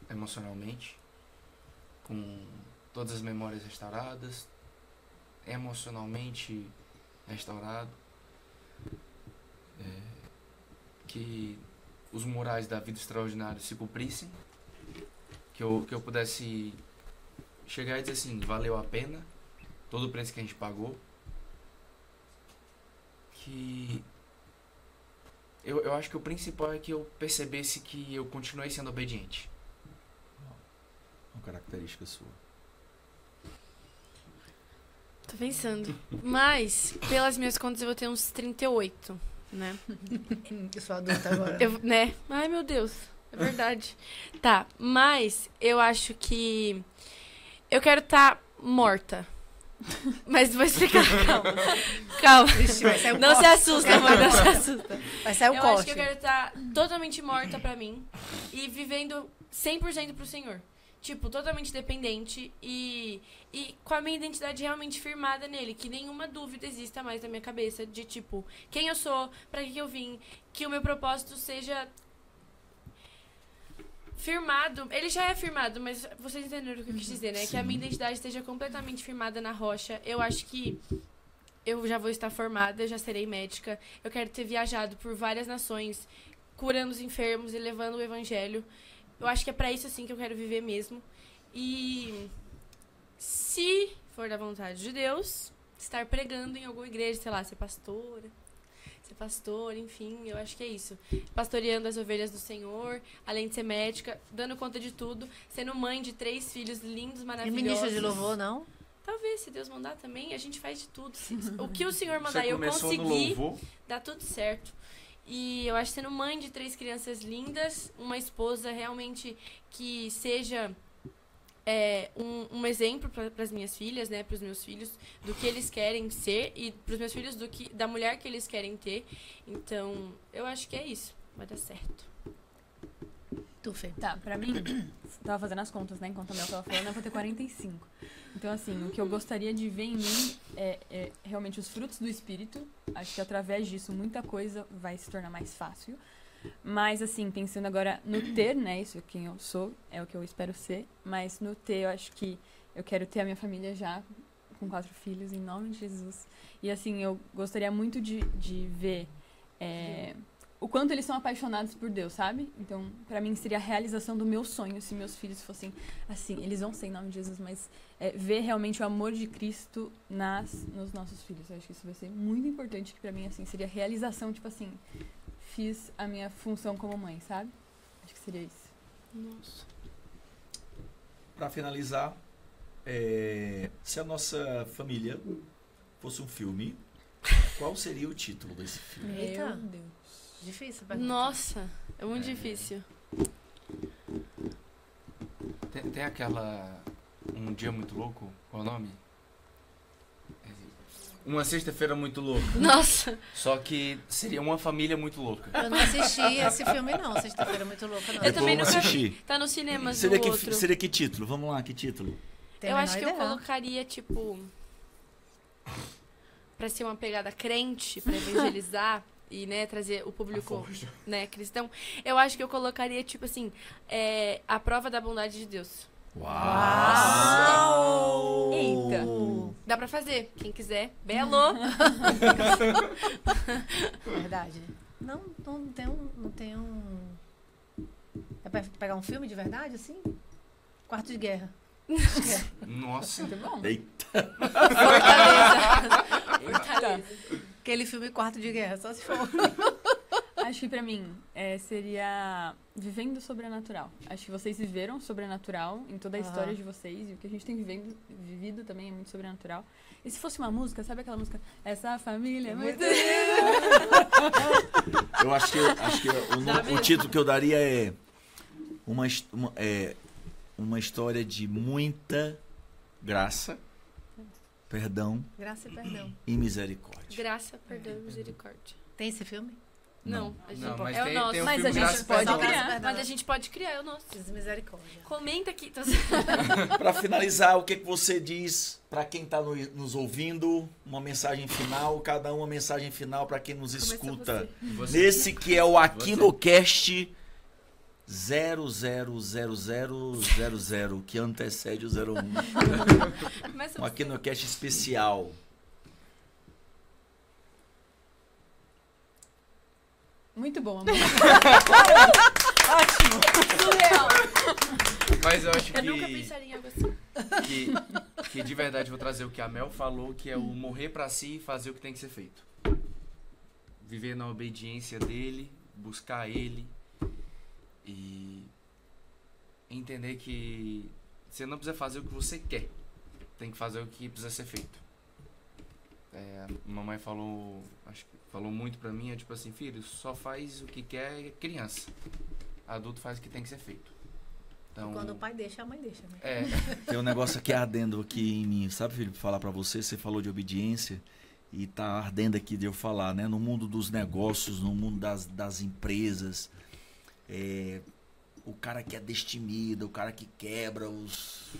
Emocionalmente. Com todas as memórias restauradas. Emocionalmente restaurado. Que os morais da vida extraordinária se cumprissem, que eu pudesse chegar e dizer assim, valeu a pena todo o preço que a gente pagou, que eu acho que o principal é que eu percebesse que eu continuei sendo obediente. Uma característica sua. Tô pensando. Mas, pelas minhas contas, eu vou ter uns 38, né? Eu sou adulta agora. Né? Ai, meu Deus. É verdade. Tá, mas eu acho que eu quero estar morta. Mas vou explicar, calma. Calma. Vixe, vai sair o Não se corte. assusta, mãe, não se assusta. Vai sair o Eu corte. acho que eu quero estar totalmente morta pra mim e vivendo 100% pro Senhor. Tipo, totalmente dependente e com a minha identidade realmente firmada nele. Que nenhuma dúvida exista mais na minha cabeça de, tipo, quem eu sou, pra que eu vim, que o meu propósito seja firmado. Ele já é firmado, mas vocês entenderam o que eu quis dizer, né? Sim. Que a minha identidade esteja completamente firmada na rocha. Eu acho que eu já vou estar formada, já serei médica. Eu quero ter viajado por várias nações, curando os enfermos e levando o evangelho. Eu acho que é pra isso, assim, que eu quero viver mesmo. E se for da vontade de Deus, estar pregando em alguma igreja, sei lá, ser pastora, enfim, eu acho que é isso. Pastoreando as ovelhas do Senhor, além de ser médica, dando conta de tudo, sendo mãe de 3 filhos lindos, E maravilhosos. ministra de louvor, não? Talvez, se Deus mandar também, a gente faz de tudo. O que o Senhor mandar Você e eu começou no conseguir, louvor, dá tudo certo. E eu acho que sendo mãe de 3 crianças lindas, uma esposa realmente que seja um exemplo para as minhas filhas, né, para os meus filhos, do que eles querem ser e para os meus filhos da mulher que eles querem ter. Então, eu acho que é isso. Vai dar certo. Tu, Fê. Tá, pra mim, tava fazendo as contas, né? Enquanto a Mel tava falando, eu vou ter 45. Então, assim, o que eu gostaria de ver em mim é realmente os frutos do Espírito. Acho que através disso muita coisa vai se tornar mais fácil. Mas, assim, pensando agora no ter, né? Isso é quem eu sou, é o que eu espero ser. Mas no ter, eu acho que eu quero ter a minha família já com 4 filhos, em nome de Jesus. E, assim, eu gostaria muito de ver o quanto eles são apaixonados por Deus, sabe? Então, pra mim, seria a realização do meu sonho se meus filhos fossem assim. Eles vão ser em nome de Jesus, mas ver realmente o amor de Cristo nos nossos filhos. Eu acho que isso vai ser muito importante, que pra mim, assim, seria a realização, tipo assim, fiz a minha função como mãe, sabe? Acho que seria isso. Nossa. Para finalizar, se a nossa família fosse um filme, qual seria o título desse filme? Eita. Meu Deus. Difícil, pergunta. Nossa, é muito difícil. tem aquela Um Dia Muito Louco, qual é o nome? Uma Sexta-feira Muito Louca. Nossa, Só que seria uma família muito louca. Eu não assisti esse filme, não. Sexta-feira muito louca, não. eu também vamos nunca assistir. vi. Tá nos cinemas Seria do outro. seria que título? Vamos lá, que título? Tenho Eu a acho que menor eu ideia. colocaria, tipo, pra ser uma pegada crente, pra evangelizar e, né, trazer o público, né, cristão. Eu acho que eu colocaria, tipo assim, a prova da bondade de Deus. Uau! Eita. Dá pra fazer, quem quiser. Belo! Verdade. Não tem um... É pra pegar um filme de verdade, assim? Quarto de Guerra. Nossa. Muito bom. Eita! Fortaleza. Aquele filme Quarto de Guerra, só se for. Acho que pra mim seria Vivendo o Sobrenatural. Acho que vocês viveram o sobrenatural em toda a história de vocês. E o que a gente tem vivido também é muito sobrenatural. E se fosse uma música, sabe aquela música? Essa família é muito... Eu acho que o título que eu daria é uma história de muita graça, perdão Graça e perdão. e misericórdia. Graça, perdão e misericórdia. tem esse filme? Não, a gente Não, pode. mas É o nosso. tem um Mas filme a gente Graça pode Perdão. criar. Mas a gente pode criar, é o nosso. Misericórdia. Comenta aqui. Tá... Para finalizar, o que você diz para quem está nos ouvindo? Uma mensagem final, cada uma mensagem final para quem nos Começa escuta. Você. Nesse que é o AquinoCast 000000, que antecede o 01. Começa Um AquinoCast especial. Muito bom, amor. Ótimo. Surreal. Mas eu acho Eu nunca pensaria em algo assim. que de verdade vou trazer o que a Mel falou, que é o morrer pra si e fazer o que tem que ser feito. Viver na obediência dele, buscar ele e entender que você não precisa fazer o que você quer, tem que fazer o que precisa ser feito. A mamãe falou, acho que falou muito pra mim, é tipo assim, filho, só faz o que quer criança, adulto faz o que tem que ser feito. Então, Quando o pai deixa, a mãe deixa, né? Tem um negócio aqui ardendo aqui em mim, sabe, Felipe? Falar pra você, você falou de obediência e tá ardendo aqui de eu falar, né? No mundo dos negócios, no mundo das empresas, o cara que é destemido, o cara que quebra os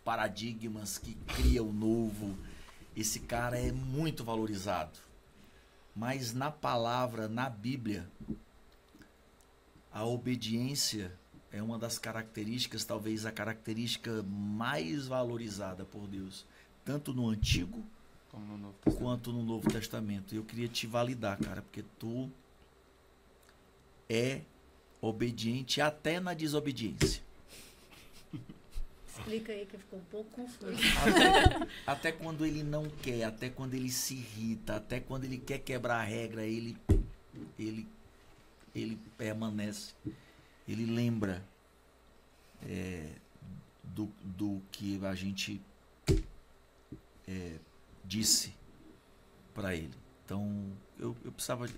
paradigmas, que cria o novo, esse cara é muito valorizado. Mas na palavra, na Bíblia, a obediência é uma das características, talvez a característica mais valorizada por Deus, tanto no Antigo como no Novo Testamento. quanto no Novo Testamento. Eu queria te validar, cara, porque tu é obediente até na desobediência. Explica aí que ficou um pouco confuso. Até quando ele não quer, até quando ele se irrita, até quando ele quer quebrar a regra, ele permanece. Ele lembra do que a gente disse para ele. Então, eu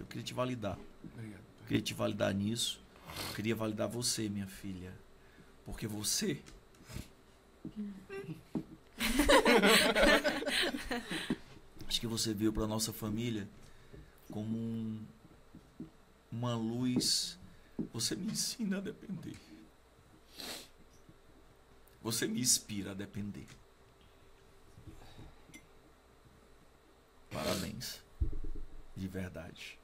queria te validar. Obrigado. Eu queria te validar nisso. Eu queria validar você, minha filha. Porque você... Acho que você veio para nossa família como uma luz. Você me ensina a depender. Você me inspira a depender. Parabéns. De verdade.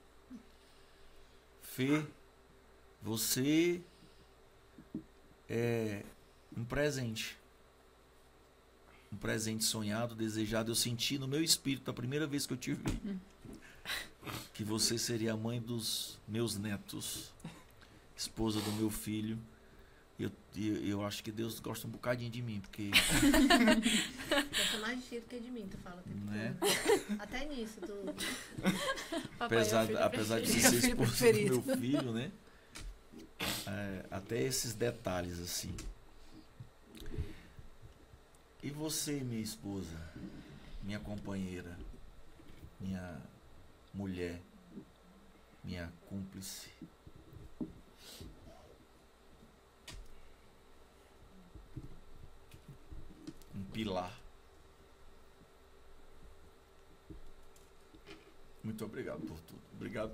Fê, você é um presente. Um presente sonhado, desejado. Eu senti no meu espírito, a primeira vez que eu te vi, que você seria a mãe dos meus netos, esposa do meu filho. Eu acho que Deus gosta um bocadinho de mim, porque... Gosta mais de ti do que de mim, tu fala o tempo Né? todo. Até nisso, tu... apesar de você ser esposa do meu filho, né? Até esses detalhes, assim. E você, minha esposa, minha companheira, minha mulher, minha cúmplice. Um pilar. Muito obrigado por tudo. Obrigado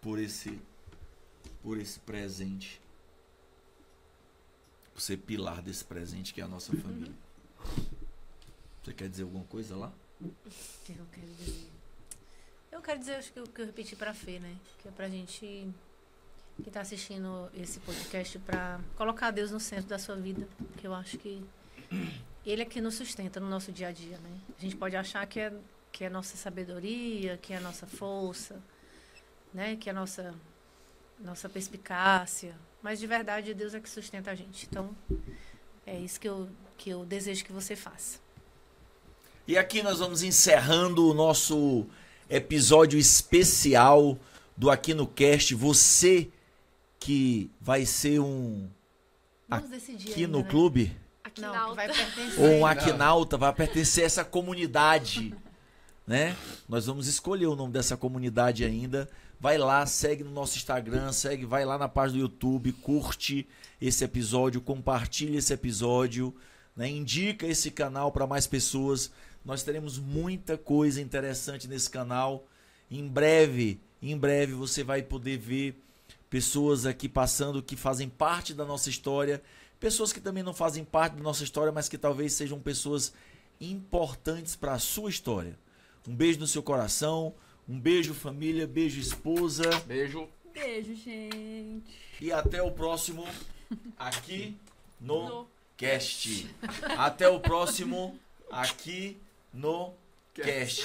por esse presente. Por ser pilar desse presente que é a nossa família. Você quer dizer alguma coisa lá? O que eu quero dizer? Eu quero dizer, acho que o que eu repeti pra Fê, né? Que é pra gente que tá assistindo esse podcast pra colocar Deus no centro da sua vida. Que eu acho que Ele é que nos sustenta no nosso dia a dia, né? A gente pode achar que é nossa sabedoria, que é a nossa força, né? Que é a nossa perspicácia. Mas de verdade, Deus é que sustenta a gente. Então, é isso que eu desejo que você faça. E aqui nós vamos encerrando o nosso episódio especial do Aqui no Cast. Você que vai ser um Vamos decidir aqui ainda, no né? clube, Aqui Não, na que alta. vai pertencer. ou um aquinauta, vai pertencer a essa comunidade, né? Nós vamos escolher o nome dessa comunidade ainda. Vai lá, segue no nosso Instagram, vai lá na página do YouTube, curte esse episódio, compartilha esse episódio, né? Indica esse canal para mais pessoas. Nós teremos muita coisa interessante nesse canal. Em breve você vai poder ver pessoas aqui passando que fazem parte da nossa história, pessoas que também não fazem parte da nossa história, mas que talvez sejam pessoas importantes para a sua história. Um beijo no seu coração, um beijo família, beijo esposa. Beijo. Beijo, gente. E até o próximo aqui no Cast. Até o próximo aqui no Cast.